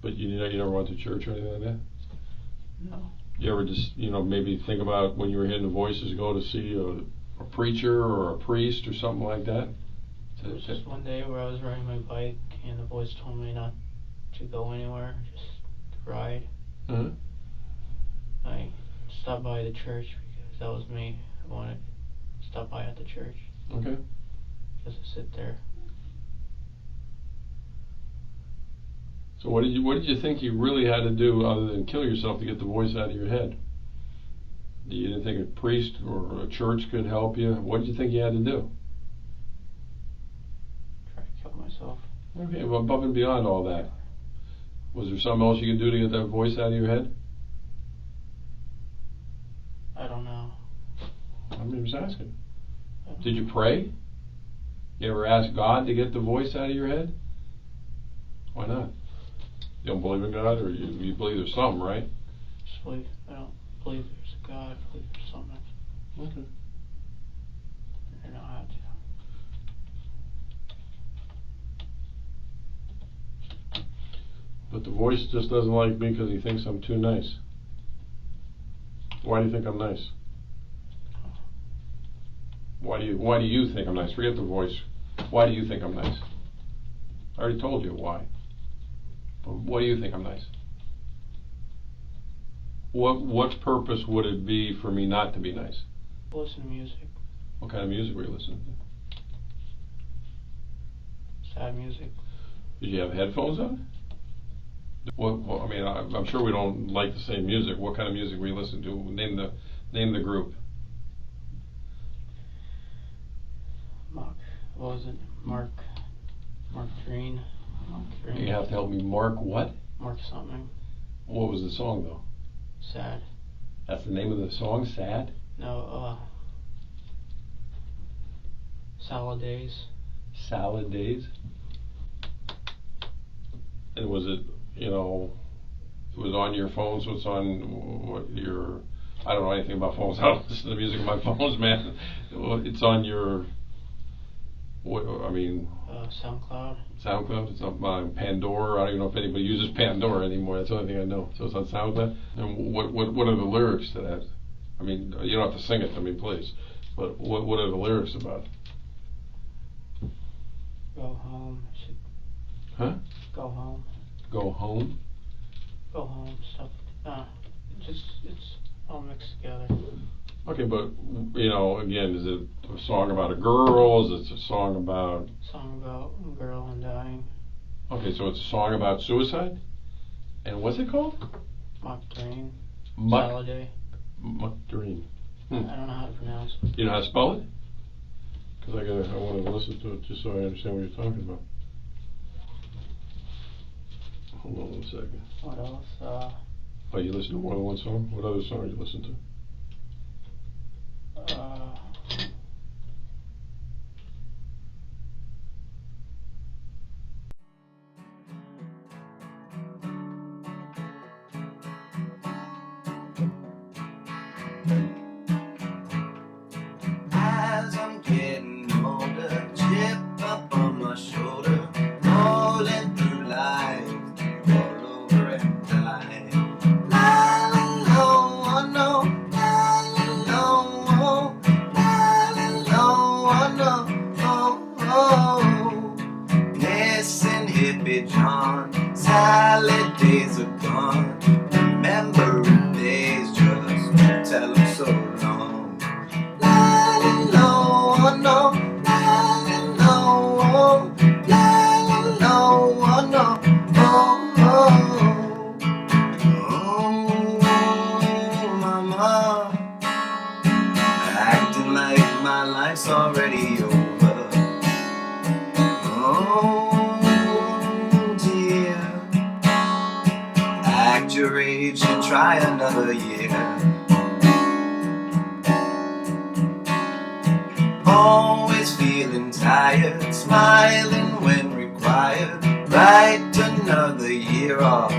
But you never went to church or anything like that? No. You ever just, maybe think about when you were hearing the voices, go to see a preacher or a priest or something like that? It was just one day where I was riding my bike and the voice told me not to go anywhere, just to ride. Uh-huh. I stopped by the church because that was me. I wanted to stop by at the church. Okay. Just to sit there. So what did you think you really had to do other than kill yourself to get the voice out of your head? You didn't think a priest or a church could help you? What did you think you had to do? Try to kill myself. Okay, well, above and beyond all that, was there something else you could do to get that voice out of your head? I don't know. I'm just asking. Did you pray? You ever ask God to get the voice out of your head? Why not? You don't believe in God, or you believe there's something, right? Just believe. I don't believe there's a God. I believe there's something. Okay. I don't know how to. But the voice just doesn't like me because he thinks I'm too nice. Why do you think I'm nice? Why do you think I'm nice? Forget the voice. Why do you think I'm nice? I already told you why. But why do you think I'm nice? What purpose would it be for me not to be nice? Listen to music. What kind of music were you listening to? Sad music. Did you have headphones on? I mean, I'm sure we don't like the same music. What kind of music were you listening to? Name the group. What was it? Mark Green. You have to help me. Mark what? Mark something. What was the song though? Sad. That's the name of the song? Sad? No, Salad Days. Salad Days? And was it, it was on your phone, so it's on your, I don't know anything about phones. I don't listen to the music on my phones, man. It's on your, SoundCloud. SoundCloud? It's on Pandora. I don't even know if anybody uses Pandora anymore. That's the only thing I know. So it's on SoundCloud. And what are the lyrics to that? I mean, you don't have to sing it to me, please. But what are the lyrics about? Go home. Huh? Go home. Go home? Go home. Stuff. It's all mixed together. Okay, but again, is it a song about a girl? Is it a song about? Song about a girl and dying. Okay, so it's a song about suicide. And what's it called? Mock Drain. Muck. Salad Day. Muck Dream. I don't know how to pronounce it. You know how to spell it? Because I want to listen to it just so I understand what you're talking about. Hold on 1 second. What else? Oh, you listen to more than one song? What other song do you listen to? As I'm getting older, chip up on my shoulder, rolling through life, all over and die. La la la, oh no, la la la, oh, la la la, oh no, oh. Missing hippie John, salad days are gone. Remembering days just tell them so long. La la la, oh no, la la la, oh, la la la, oh no, oh, oh, mama, acting like my life's already over. Oh dear, your age and try another year. Always feeling tired, smiling when required. Write another year off,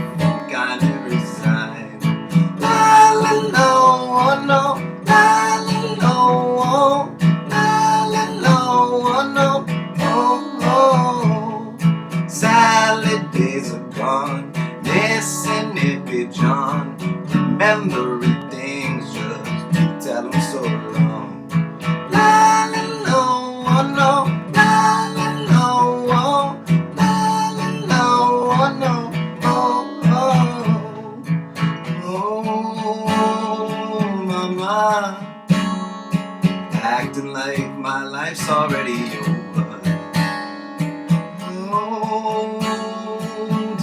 kinda resign. La la la, oh no, la la la, oh, la la la, oh no, oh oh. Salad days are gone, missing Nippy John. Remembering things, just tell them so long. La la la, oh no, la la la, oh, la la la, oh no, oh oh, oh, mama, acting like my life's already over. Oh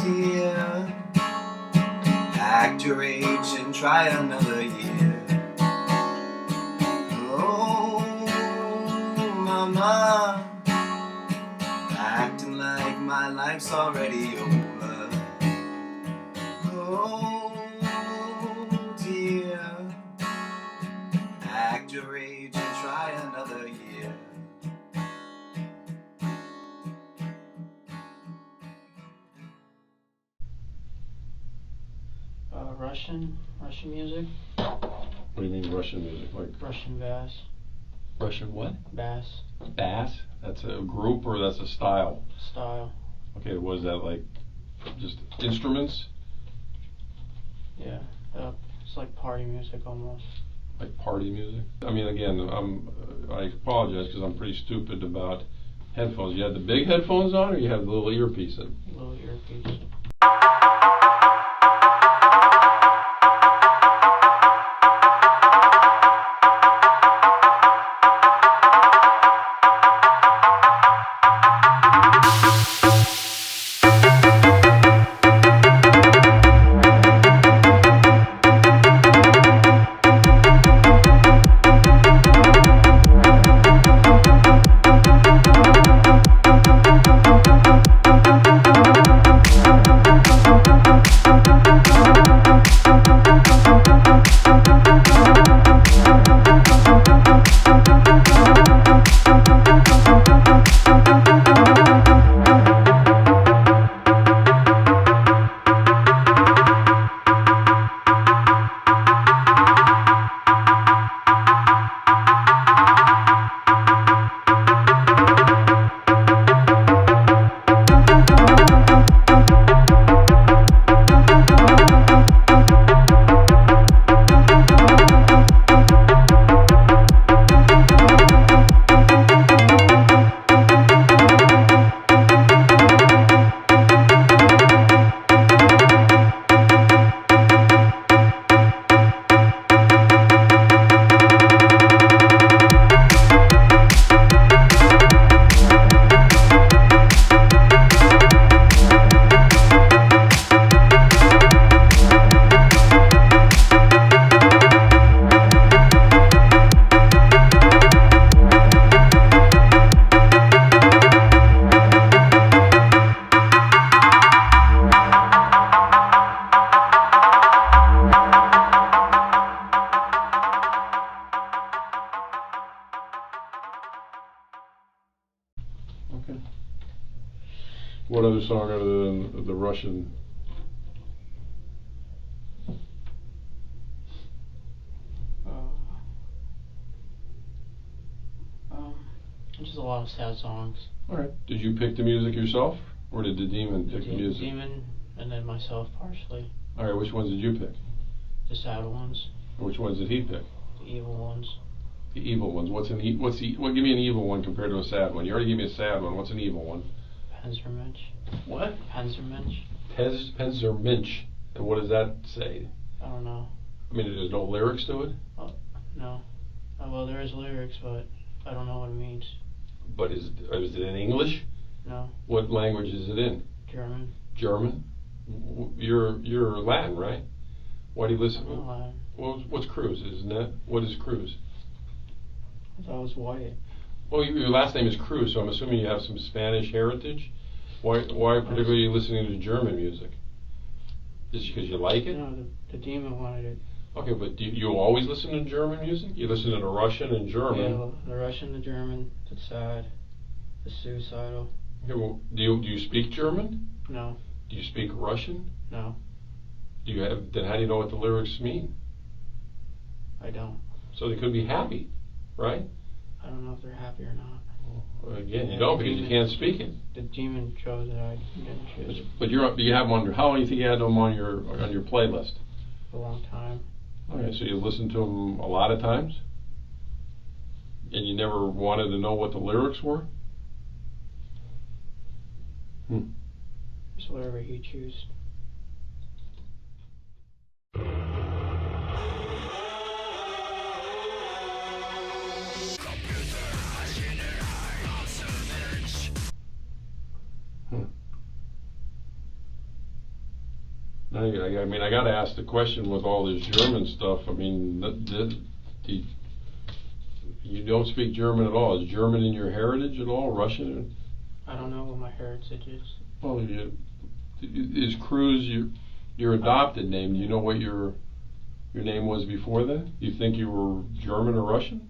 dear, act your age and try another year. Oh mama, acting like my life's already over. Oh dear, act your age and try another year. Russian music, What do you mean Russian music? Like Russian bass, Russian what? bass Bass? That's a group or that's a style? style. Okay, was that like just instruments? Yeah, it's like party music almost. Like party music? I mean, again, I apologize because I'm pretty stupid about headphones. You have the big headphones on or you have the little earpiece in? Little earpiece. Okay. What other song other than the Russian? Just a lot of sad songs. Alright. Did you pick the music yourself? Or did the demon pick the music? Demon, and then myself partially. Alright, which ones did you pick? The sad ones, Which ones did he pick? the evil ones. The evil ones. What's an give me an evil one compared to a sad one. You already gave me a sad one. What's an evil one? Panzermensch. What? Panzermensch. Panzermensch. And what does that say? I don't know. I mean, there's no lyrics to it? No. Well, there is lyrics, but I don't know what it means. But is it in English? No. What language is it in? German. German? You're Latin, right? Why do you listen? I'm not Latin. Well, what's Cruz? Isn't that? What is Cruz? I thought it was white. Well, your last name is Cruz, so I'm assuming you have some Spanish heritage. Why particularly are you listening to German music? Just because you like it? No, the demon wanted it. Okay, but do you always listen to German music? You listen to the Russian and German. Yeah, the Russian, the German, the sad, the suicidal. Okay, well, do you speak German? No, Do you speak Russian? no, Then how do you know what the lyrics mean? I don't. So they could be happy, right? I don't know if they're happy or not. Well, again, you don't because you can't speak it. The demon chose it. I didn't choose it. But you have them under. How long do you think you had them on your playlist? For a long time. Okay, so you listened to them a lot of times, and you never wanted to know what the lyrics were. Just whatever he chooses. I mean, I got to ask the question with all this German stuff. I mean, you don't speak German at all. Is German in your heritage at all? Russian? I don't know what my heritage is. Well, is Cruz your adopted name? Do you know what your name was before that? You think you were German or Russian?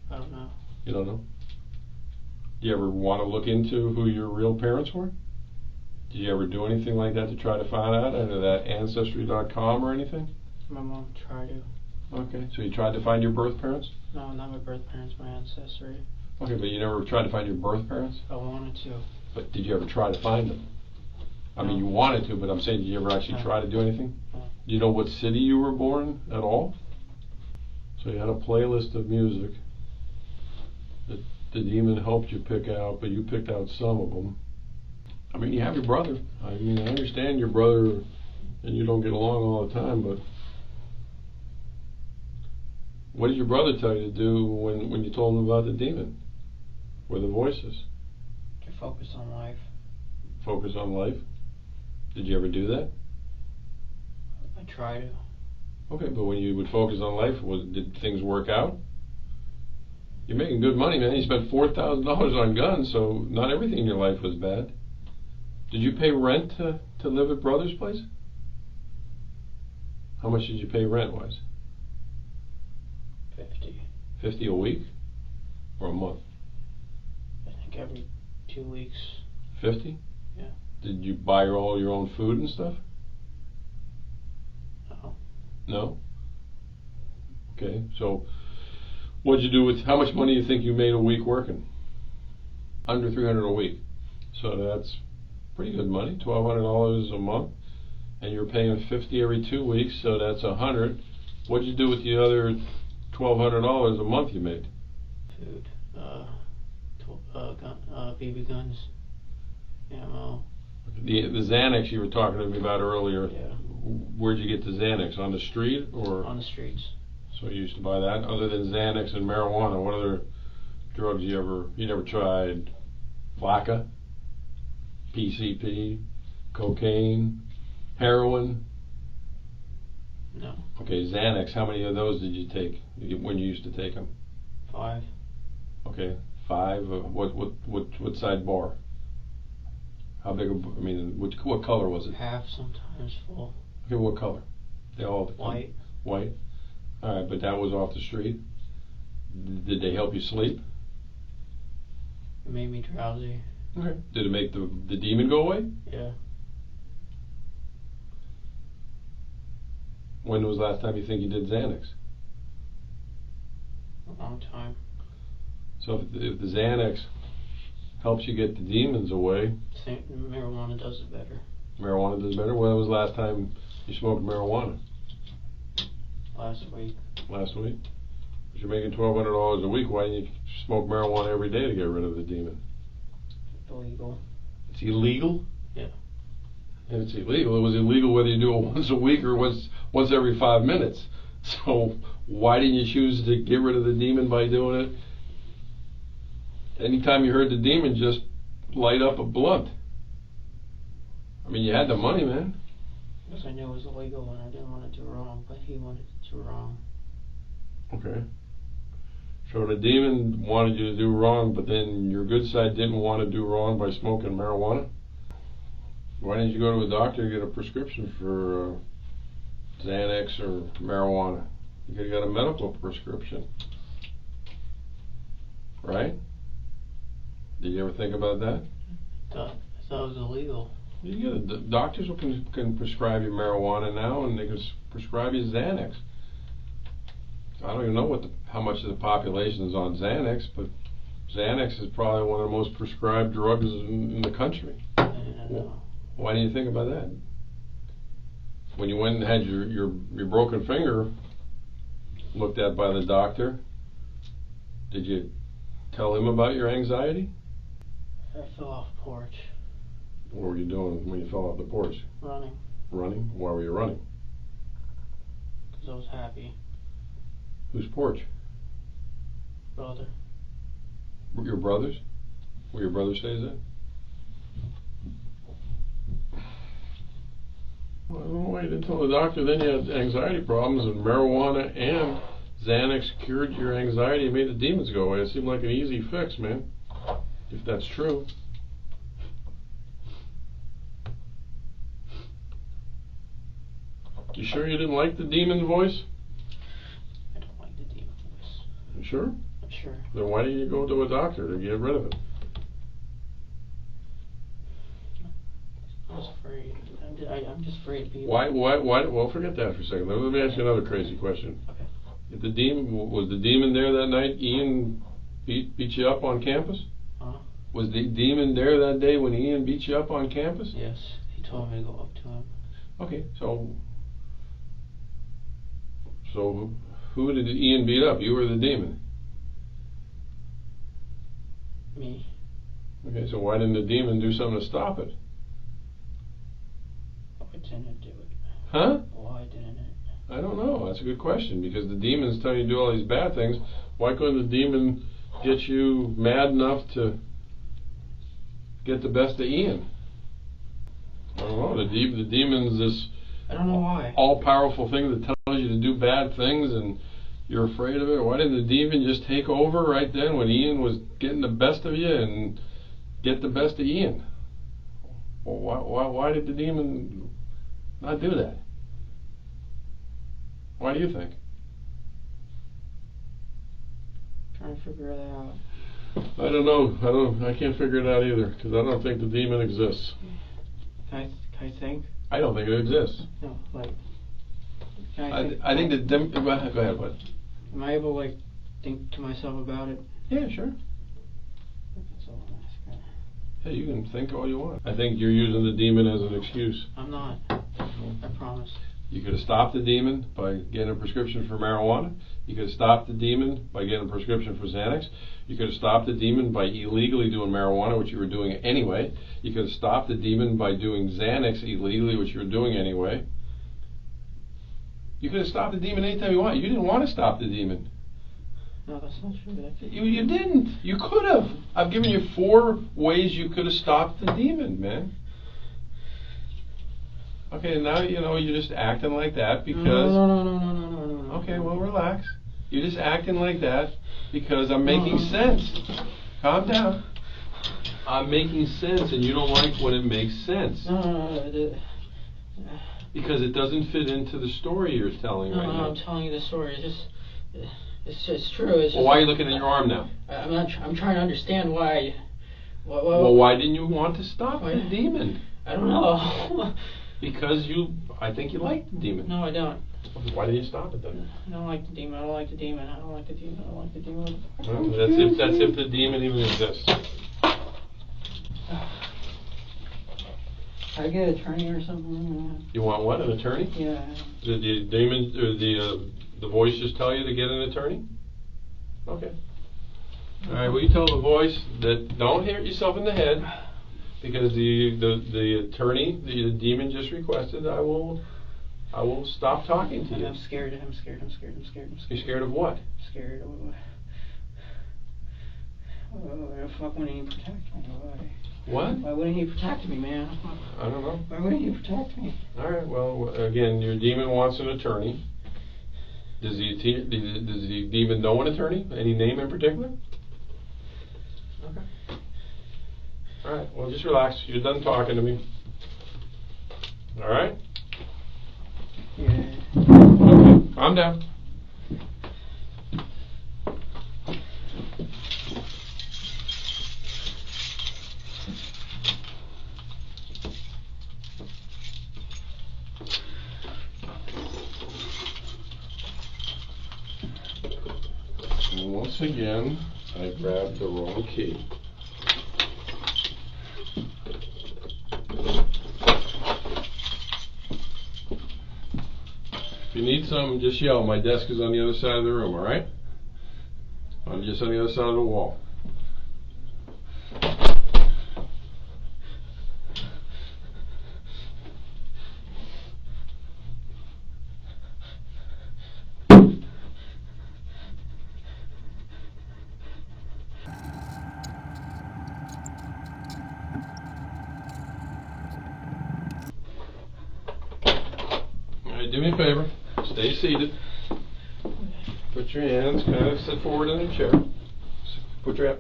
I don't know. You don't know? Do you ever want to look into who your real parents were? Did you ever do anything like that to try to find out, either that Ancestry.com or anything? My mom tried to. Okay, so you tried to find your birth parents? No, not my birth parents, my ancestry. Okay, but you never tried to find your birth parents? I wanted to. But did you ever try to find them? I mean, No. you wanted to, but I'm saying, did you ever actually No. try to do anything? No. Do you know what city you were born at all? So you had a playlist of music that the demon helped you pick out, but you picked out some of them. I mean, you have your brother. I mean, I understand your brother and you don't get along all the time, but what did your brother tell you to do when you told him about the demon? Or the voices? To focus on life. Focus on life? Did you ever do that? I try to. Okay, but when you would focus on life, did things work out? You're making good money, man. You spent $4,000 on guns, so not everything in your life was bad. Did you pay rent to live at Brother's place? How much did you pay rent-wise? 50. $50 a week? Or a month? I think every 2 weeks. 50? Yeah. Did you buy all your own food and stuff? No. No? Okay, so what'd you do with, how much money do you think you made a week working? Under $300 a week. So that's pretty good money, $1,200 a month. And you're paying $50 every 2 weeks, so that's $100. What'd you do with the other $1,200 a month you made? Food. BB guns. Ammo. The Xanax you were talking to me about earlier, Yeah. where'd you get the Xanax? On the street or? On the streets. So you used to buy that? Other than Xanax and marijuana, what other drugs you never tried? Flakka? PCP? Cocaine? Heroin? No. Okay, Xanax, how many of those did you take when you used to take them? 5. Okay, 5. What side bar? How big? I mean, what color was it? Half, sometimes full. Okay, what color? They all White. White. All right, but that was off the street. Did they help you sleep? It made me drowsy. Okay. Did it make the demon go away? Yeah. When was the last time you think you did Xanax? A long time. So if the Xanax helps you get the demons away, Marijuana does it better. marijuana does better. When was the last time you smoked marijuana? Last week. Last week? If you're making $1,200 a week, why didn't you smoke marijuana every day to get rid of the demon? Illegal. It's illegal? Yeah. And it's illegal. It was illegal whether you do it once a week or once every 5 minutes. So why didn't you choose to get rid of the demon by doing it? Anytime you heard the demon, just light up a blunt. I mean, you had the money, man. Because I knew it was illegal and I didn't want to do wrong, but he wanted to do wrong. Okay. So the demon wanted you to do wrong, but then your good side didn't want to do wrong by smoking marijuana? Why didn't you go to a doctor and get a prescription for Xanax or marijuana? You could have got a medical prescription. Right? Did you ever think about that? I thought it was illegal. The doctors can prescribe you marijuana now, and they can prescribe you Xanax. I don't even know how much of the population is on Xanax, but Xanax is probably one of the most prescribed drugs in the country. I didn't know. Why didn't you think about that? When you went and had your broken finger looked at by the doctor, did you tell him about your anxiety? I fell off the porch. What were you doing when you fell off the porch? Running. Running? Why were you running? Because I was happy. Whose porch? Brother. Your brother's? Where your brother stays at? Well, I don't know why you didn't tell the doctor then you had anxiety problems and marijuana and Xanax cured your anxiety and made the demons go away. It seemed like an easy fix, man. If that's true. You sure you didn't like the demon voice? I don't like the demon voice. You sure? I'm sure. Then why didn't you go to a doctor to get rid of it? I was afraid. I'm just afraid of people. Why, well, forget that for a second. Let me ask you another crazy question. Okay. If was the demon there that night? Ian beat you up on campus? Huh? Was the demon there that day when Ian beat you up on campus? Yes. He told me to go up to him. Okay, so who did Ian beat up? You or the demon? Me. Okay, so why didn't the demon do something to stop it? Why didn't do it? Huh? Why didn't it? I don't know. That's a good question, because the demon's telling you to do all these bad things. Why couldn't the demon get you mad enough to get the best of Ian? I don't know. The demon's this I don't know why. all-powerful thing that tells you to do bad things and you're afraid of it. Why didn't the demon just take over right then when Ian was getting the best of you and get the best of Ian? Well, why did the demon not do that? Why do you think? Trying to figure that out. I don't know. I can't figure it out either, because I don't think the demon exists. Can I think? I don't think it exists. No, like. Can I think? I think that go ahead, bud. Am I able to like think to myself about it? Yeah, sure. That's all I'm asking. Hey, you can think all you want. I think you're using the demon as an excuse. I'm not. I promise. You could have stopped the demon by getting a prescription for marijuana. You could have stopped the demon by getting a prescription for Xanax. You could have stopped the demon by illegally doing marijuana, which you were doing anyway. You could have stopped the demon by doing Xanax illegally, which you were doing anyway. You could have stopped the demon anytime you want. You didn't want to stop the demon. No, that's not true. You didn't. You could have. I've given you 4 ways you could have stopped the demon, man. Okay, now you're just acting like that because... No. Okay, well, relax. You're just acting like that because I'm making sense. Calm down. I'm making sense, and you don't like when it makes sense. No. Because it doesn't fit into the story you're telling right now. I'm telling you the story. It's true. It's just, Well, why are you looking at your arm now? I'm trying to understand why. Well, why didn't you want to stop the demon? I don't know. Because I think you like the demon. No, I don't. Why didn't you stop it then? I don't like the demon. I don't like the demon. I don't like the demon. I don't like the demon. Well, that's if the demon even exists. Can I get an attorney or something? You want what? An attorney? Yeah. Did the demon or the voice just tell you to get an attorney? Okay. All right. Well, you tell the voice that don't hit yourself in the head, because the attorney, the demon just requested, I will stop talking to you. I'm scared. I'm scared. You're scared of what? I'm scared. Fuck, wouldn't he protect me? What? Why wouldn't he protect me, man? I don't know. Why wouldn't he protect me? All right. Well, again, your demon wants an attorney. Does the demon know an attorney? Any name in particular? Okay. All right. Well, just relax. You're done talking to me. All right? Yeah. Okay, calm down. And once again, I grabbed the wrong key. If you need something, just yell. My desk is on the other side of the room, all right? I'm just on the other side of the wall. Alright, do me a favor. Stay seated. Put your hands kind of sit forward in the chair. Put your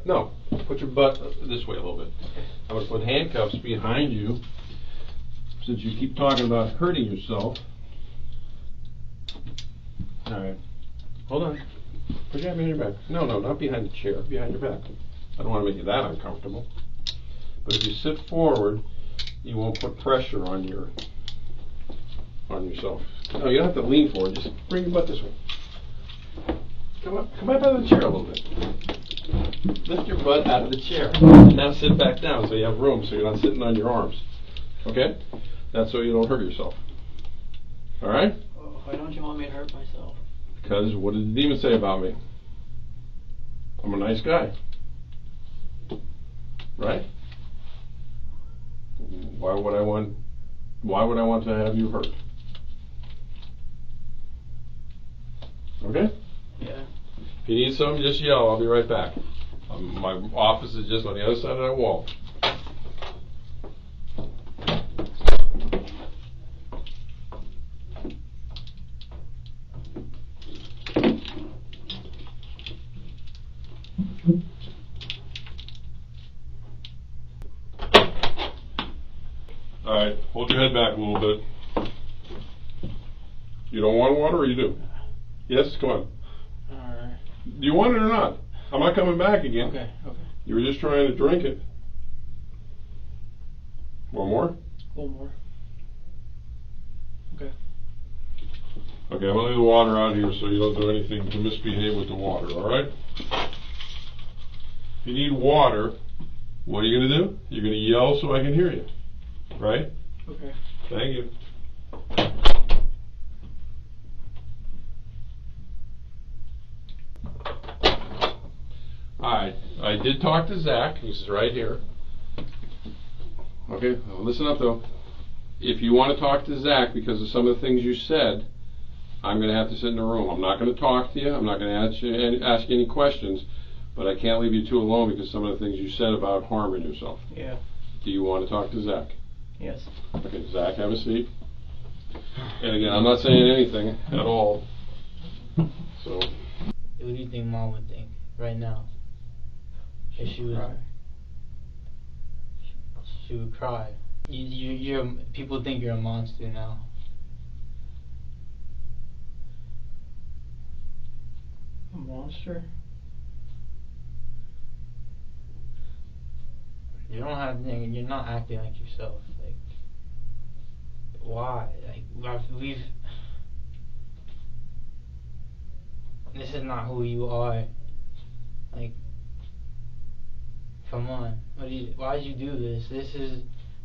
butt this way a little bit. I'm going to put handcuffs behind you since you keep talking about hurting yourself. Alright. Hold on. Put your hand behind your back. No, not behind the chair. Behind your back. I don't want to make you that uncomfortable. But if you sit forward, you won't put pressure on yourself. No, you don't have to lean forward. Just bring your butt this way. Come up out of the chair a little bit. Lift your butt out of the chair. And now sit back down so you have room so you're not sitting on your arms. Okay? That's so you don't hurt yourself. Alright? Why don't you want me to hurt myself? Because what did the demon say about me? I'm a nice guy. Right? Why would I want to have you hurt? Okay? Yeah. If you need something, just yell. I'll be right back. My office is just on the other side of that wall. Alright, hold your head back a little bit. You don't want water or you do? Yes, come on. Alright. Do you want it or not? I'm not coming back again. Okay. You were just trying to drink it. One more? One more. Okay. Okay, I'm gonna leave the water out here so you don't do anything to misbehave with the water, alright? If you need water, what are you gonna do? You're gonna yell so I can hear you. Right? Okay. Thank you. Alright, I did talk to Zach. He's right here. Okay, well, listen up though. If you want to talk to Zach because of some of the things you said, I'm going to have to sit in the room. I'm not going to talk to you. I'm not going to ask you any questions, but I can't leave you two alone because some of the things you said about harming yourself. Yeah. Do you want to talk to Zach? Yes. Okay, Zach, have a seat. And again, I'm not saying anything at all. So. What do you think Mom would think right now? If she was, she would cry. People think you're a monster now. A monster? You don't have, you're not acting like yourself. Like, why? Like, this is not who you are. Like, come on. Why'd you do this?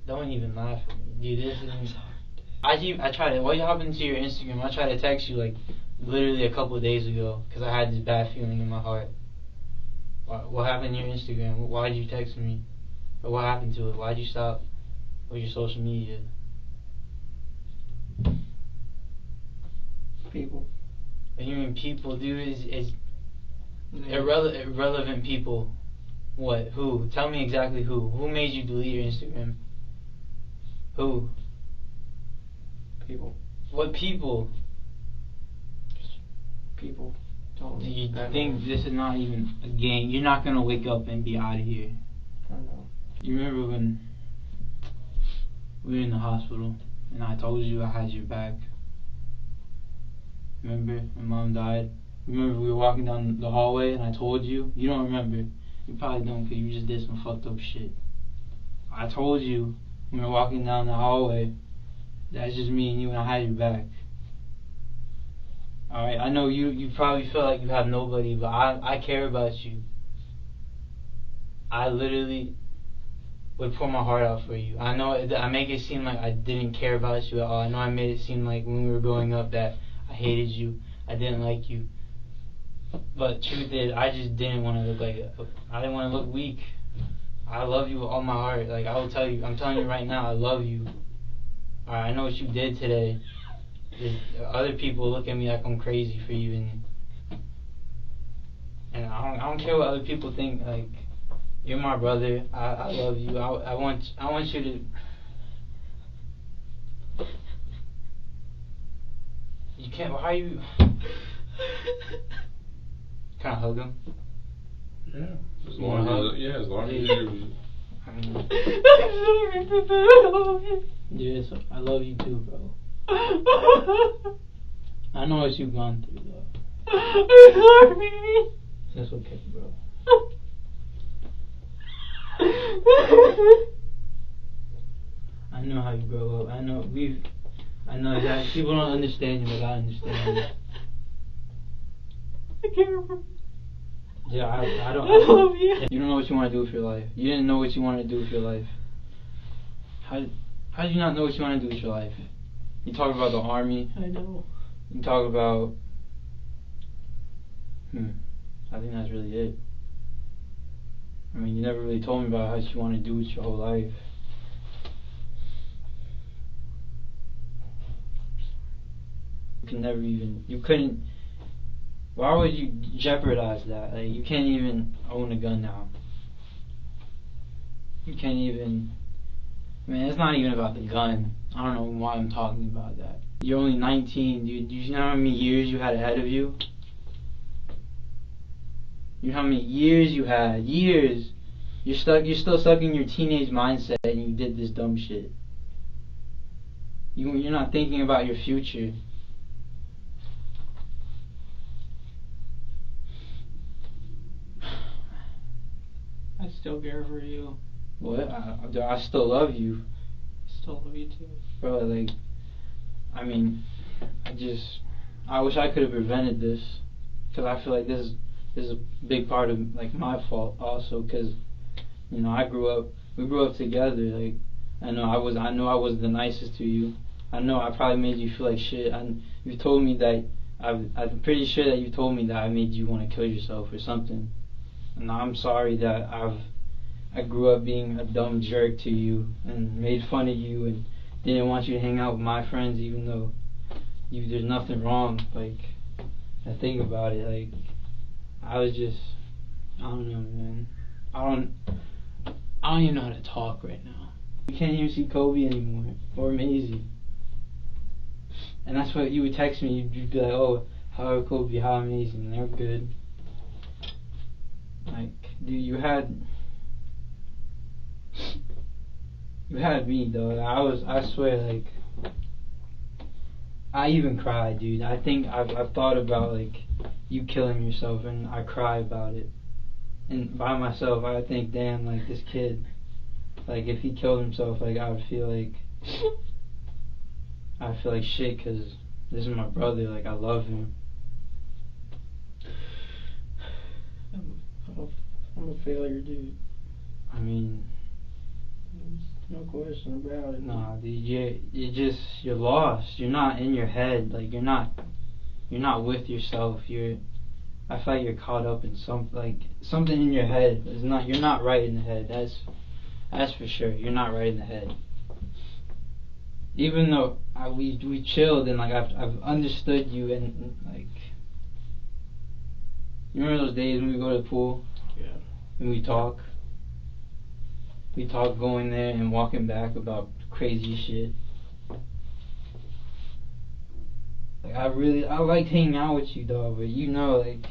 Don't even laugh at me. Dude, this isn't. I tried to, what happened to your Instagram? I tried to text you like literally a couple of days ago because I had this bad feeling in my heart. What happened to your Instagram? Why did you text me? Or what happened to it? Why'd you stop with your social media? People. What do you mean people, dude? Is irrelevant people. What? Who? Tell me exactly who. Who made you delete your Instagram? Who? People. What people? Just people. Do you think this is not even a game? You're not gonna wake up and be out of here. I don't know. You remember when we were in the hospital and I told you I had your back. Remember when Mom died? Remember we were walking down the hallway and I told you? You don't remember. You probably don't because you just did some fucked up shit. I told you when we were walking down the hallway, that's just me and you and I had your back. Alright, I know you probably feel like you have nobody, but I care about you. I literally would pour my heart out for you. I know I make it seem like I didn't care about you at all. I know I made it seem like when we were growing up that I hated you, I didn't like you. But truth is, I just didn't want to look like I didn't want to look weak. I love you with all my heart. Like I will tell you, I'm telling you right now, I love you. Alright, I know what you did today. Other people look at me like I'm crazy for you, and I don't care what other people think. Like, you're my brother. I love you. I want you to. You can't. Why are you? Can I hug him? Yeah. As You wanna long hug? as as long as you. Yes, I love you too, bro. I know what you've gone through, though. That's okay, bro. I know how you grow up. I know that people don't understand you, but I understand you. I can't remember. Yeah, I don't. I love you. You don't know what you want to do with your life. You didn't know what you wanted to do with your life. How did you not know what you want to do with your life? You talk about the army. I know. You talk about. I think that's really it. I mean, you never really told me about how you want to do with your whole life. You couldn't. Why would you jeopardize that? Like, you can't even own a gun now. You can't even. Man, it's not even about the gun. I don't know why I'm talking about that. You're only 19, dude. Do you know how many years you had ahead of you? You know how many years you had? Years. You're still stuck in your teenage mindset, and you did this dumb shit. You're not thinking about your future. I still care for you. What? I still love you. Still love you too. Bro, like, I mean, I wish I could have prevented this, because I feel like this is a big part of, like, my fault also, because, you know, we grew up together. Like, I know I was the nicest to you. I know I probably made you feel like shit. You told me that, I'm pretty sure that you told me that I made you want to kill yourself or something. And I'm sorry that I grew up being a dumb jerk to you and made fun of you and didn't want you to hang out with my friends, even though there's nothing wrong. Like, I think about it, like, I was just, I don't know, man. I don't even know how to talk right now. You can't even see Kobe anymore or Maisie. And that's what you would text me. You'd be like, "Oh, how are Kobe? How amazing? They're good." Like, dude, you had me, though. I swear, like, I even cried, dude. I think I've thought about, like, you killing yourself, and I cry about it. And by myself, I think, damn, like, this kid, like, if he killed himself, like, I would feel like shit, because this is my brother. Like, I love him. I'm a failure, dude. I mean, no question about it. nah, dude, you're lost. You're not in your head. Like, you're not with yourself. I feel like you're caught up in something in your head. You're not right in the head. That's for sure. You're not right in the head. Even though we chilled and, like, I've understood you, and, like, you remember those days when we go to the pool? Yeah. And we talk going there and walking back about crazy shit. Like, I liked hanging out with you, though, but you know, like,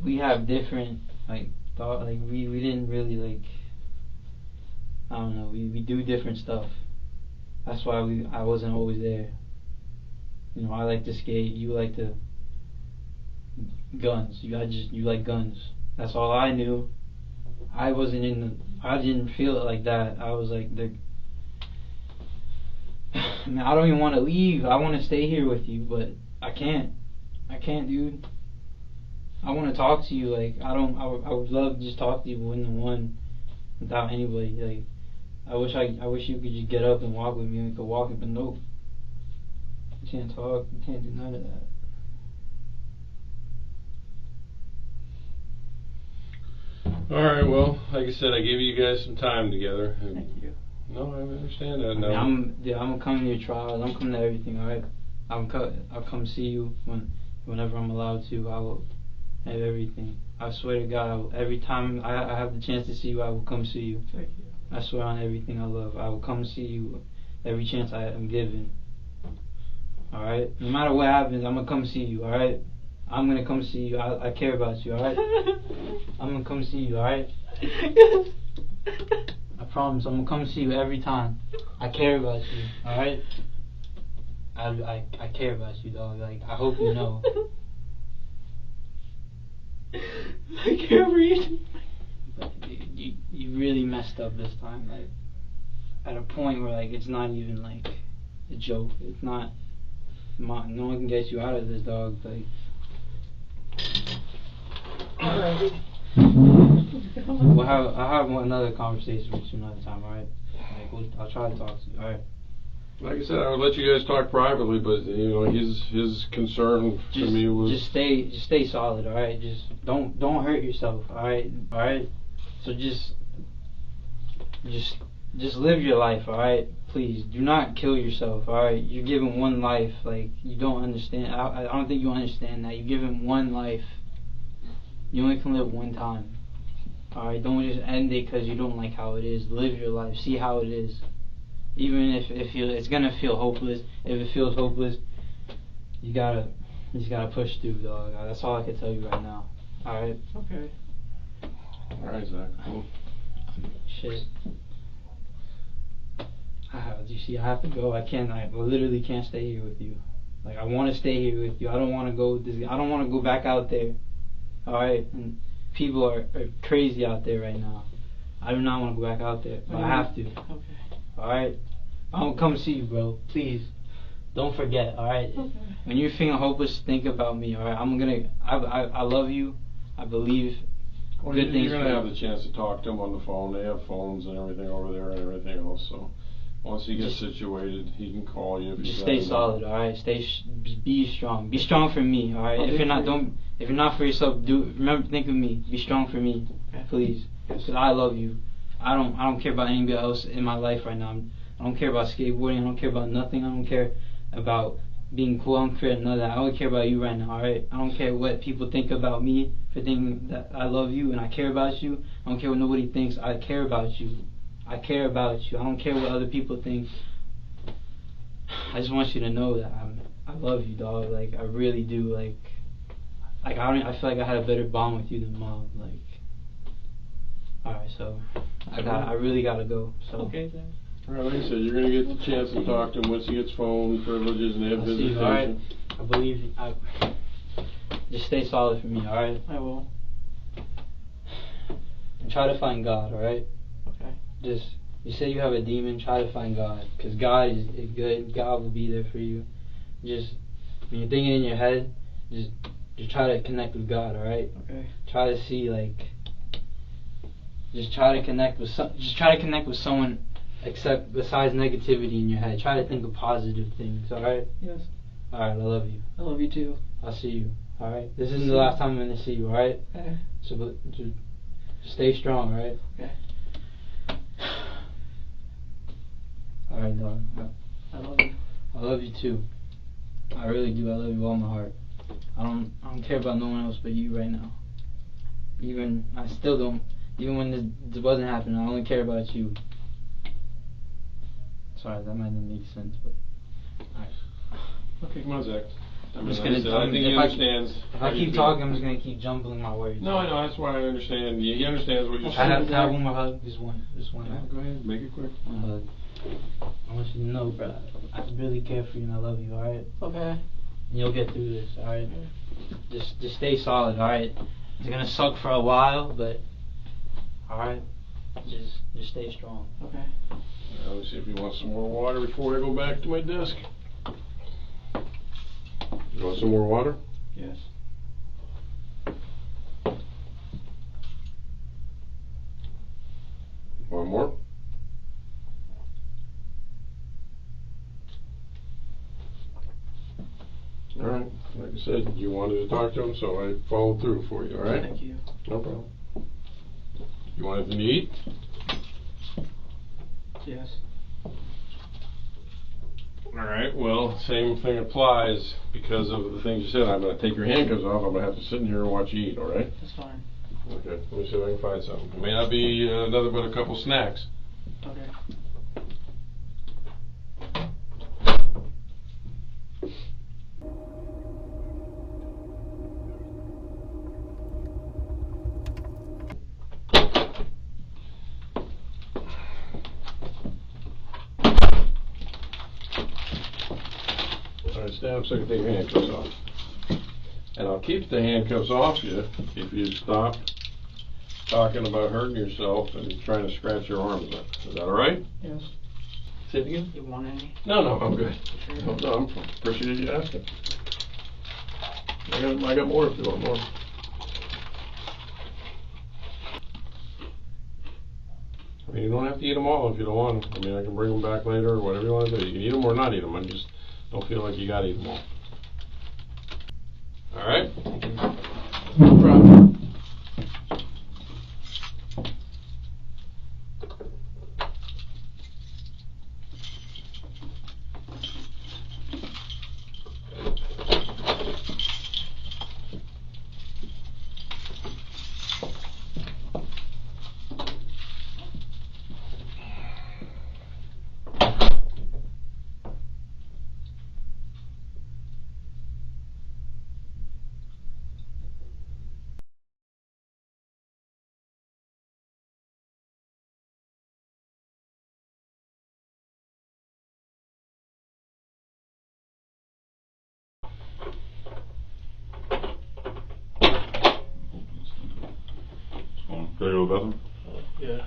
we have different, like, thought, like, we didn't really, like, I don't know, we do different stuff. That's why I wasn't always there. You know, I like to skate. You like to guns. You like guns. That's all I knew. I didn't feel it like that. I was like, man, I don't even want to leave. I want to stay here with you, but I can't, dude. I want to talk to you. Like, I would love to just talk to you one-to-one without anybody. Like, I wish you could just get up and walk with me and we could walk it, but nope. You can't talk. You can't do none of that. All right. Well, like I said, I gave you guys some time together. Thank you. No, I understand that. No. I'm gonna come to your trials. I'm coming to everything. All right. I'll come see you whenever I'm allowed to. I will have everything. I swear to God, every time I have the chance to see you, I will come see you. Thank you. I swear on everything I love, I will come see you every chance I am given. All right. No matter what happens, I'm gonna come see you. All right. I'm gonna come see you. I care about you. All right. I'm gonna come see you. All right. I promise. I'm gonna come see you every time. I care about you. All right. I care about you, dog. Like, I hope you know. I can't breathe. But you really messed up this time. Like, at a point where, like, it's not even like a joke. It's not. No one can get you out of this, dog. Like. Alright. I'll have another conversation with you another time, alright? Like, I'll try to talk to you, alright? Like I said, I would let you guys talk privately, but you know, his concern to me was just stay solid, alright? Just don't hurt yourself, alright? Alright? So just live your life, alright? Please do not kill yourself, alright? You're given one life. Like, you don't understand. I don't think you understand that. You're given one life. You only can live one time. Alright, don't just end it because you don't like how it is. Live your life. See how it is. Even if it's gonna feel hopeless. If it feels hopeless, you just gotta push through, dog. That's all I can tell you right now. Alright? Okay. alright, Zach. Cool. Shit. You see, I have to go. I literally can't stay here with you. Like, I want to stay here with you. I don't want to go. I don't want to go back out there. All right, and people are crazy out there right now. I do not want to go back out there, but I have to. Okay. All right, I'm gonna come see you, bro. Please, don't forget. All right, Okay. when you're feeling hopeless, think about me. All right, I love you. I believe. Well, Good things you're for gonna you. have the chance to talk to him on the phone. They have phones and everything over there and everything else. So once he gets situated, he can call you. If Just he's stay got solid, all right. Be strong. Be strong for me, all right. If you're not for yourself, think of me. Be strong for me, please, because I love you. I don't care about anybody else in my life right now. I don't care about skateboarding. I don't care about nothing. I don't care about being cool. I don't care none of that. I only care about you right now, all right. I don't care what people think about me for thinking that I love you and I care about you. I don't care what nobody thinks. I care about you. I care about you. I don't care what other people think. I just want you to know that I love you, dog. Like, I really do. Like I feel like I had a better bond with you than Mom. Like, all right, so I really gotta go. So Okay, then. All right, like I said, you're gonna get the chance to talk to him once he gets phone privileges and they have I'll see visitation. you, all right? I believe you. Just stay solid for me, all right? I will. And try to find God, all right? Okay. You say you have a demon, try to find God, because God is good. God will be there for you. Just when you're thinking in your head, just try to connect with God, all right? Okay. Try to see, like, just try to connect with someone except besides negativity in your head. Try to think of positive things, all right? Yes. All right, I love you. I love you too. I'll see you. All right. This isn't the last time I'm gonna see you. All right. Okay. So just stay strong. All right. Okay. All right, dog. I love you. I love you too. I really do. I love you with all my heart. I don't care about no one else but you right now. I still don't. Even when this wasn't happening, I only care about you. Sorry, that might not make sense, but. Alright. Okay, come on, Zach. I'm just like gonna. I said, I think he understands. If how I you keep feel. talking, I'm just gonna keep jumbling my words. No, I know. That's why I understand. He understands what you're I saying. have one more hug. Just one. Yeah, go ahead. Make it quick. One hug. I want you to know, bro, I really care for you and I love you, alright? Okay. And you'll get through this, alright? Just stay solid, alright? It's gonna suck for a while, but alright? Just stay strong. Okay. Let me see if you want some more water before I go back to my desk. You want some more water? Yes. One more? Alright, like I said, you wanted to talk to him, so I followed through for you, alright? Thank you. No problem. You want anything to eat? Yes. Alright, well, same thing applies because of the things you said. I'm going to take your handcuffs off. I'm going to have to sit in here and watch you eat, alright? That's fine. Okay, let me see if I can find something. It may not be nothing but a couple snacks. Okay. Alright, stand up so I can take your handcuffs off. And I'll keep the handcuffs off you if you stop talking about hurting yourself and trying to scratch your arms up. Is that alright? Yes. Say it again? You want any? No, I'm good. Sure. No, I'm appreciative you asking. I got more if you want more. I mean, you don't have to eat them all if you don't want them. I mean, I can bring them back later or whatever you want to do. You can eat them or not eat them. I just don't feel like you got to eat them all. All right? No problem. Can I go to the bathroom? Yeah.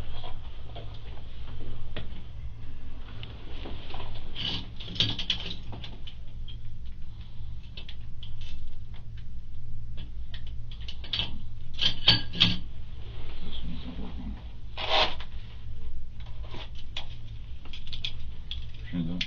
Machine's on.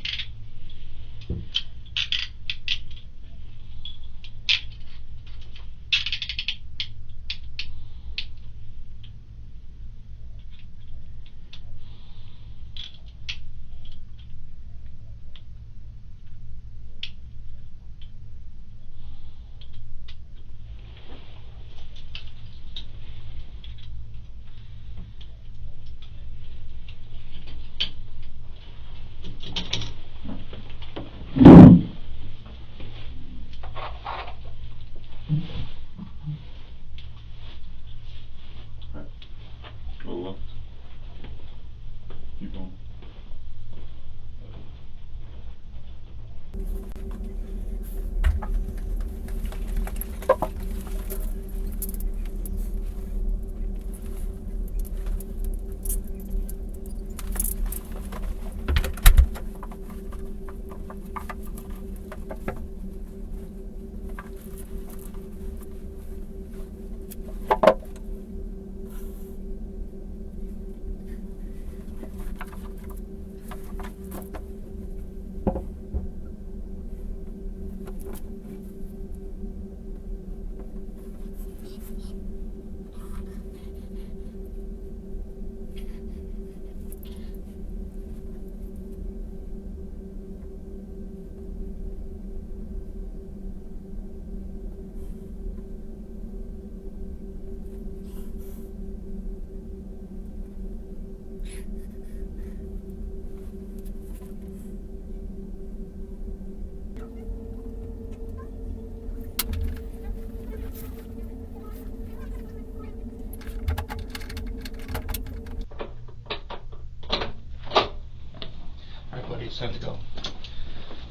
time to go.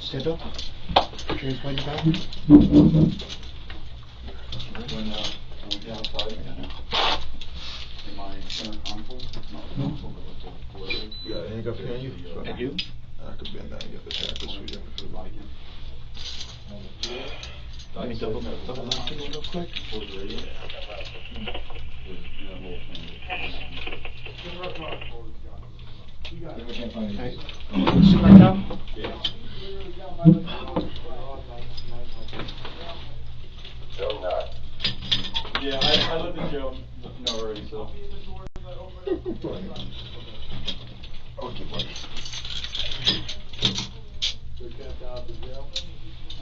Stand up. Put your hands behind your back. When we get outside, in my center console, not the console, but the whatever. You got a handcuff here on you? And you? I could bend down and get the shackles for you. Let me double that real quick. Hey, sit back down. Yeah, I lived in jail already, so. Okay, buddy.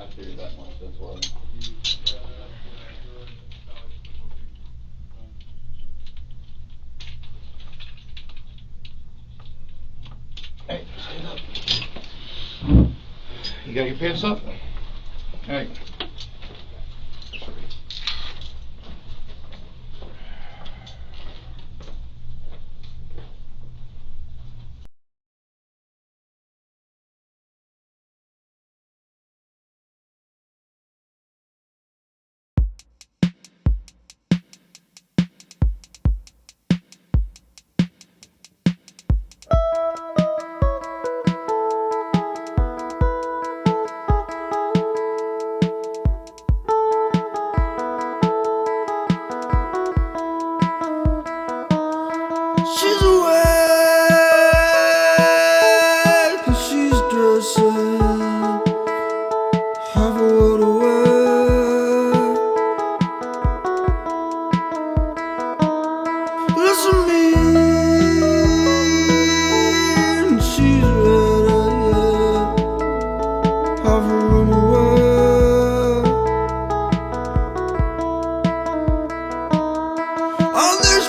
I figured that much, that's why. Hey, stand up. You got your pants up? Hey. She's awake and she's dressing half a world away. Listen to me, and she's ready, yeah, half a room away. Oh, there's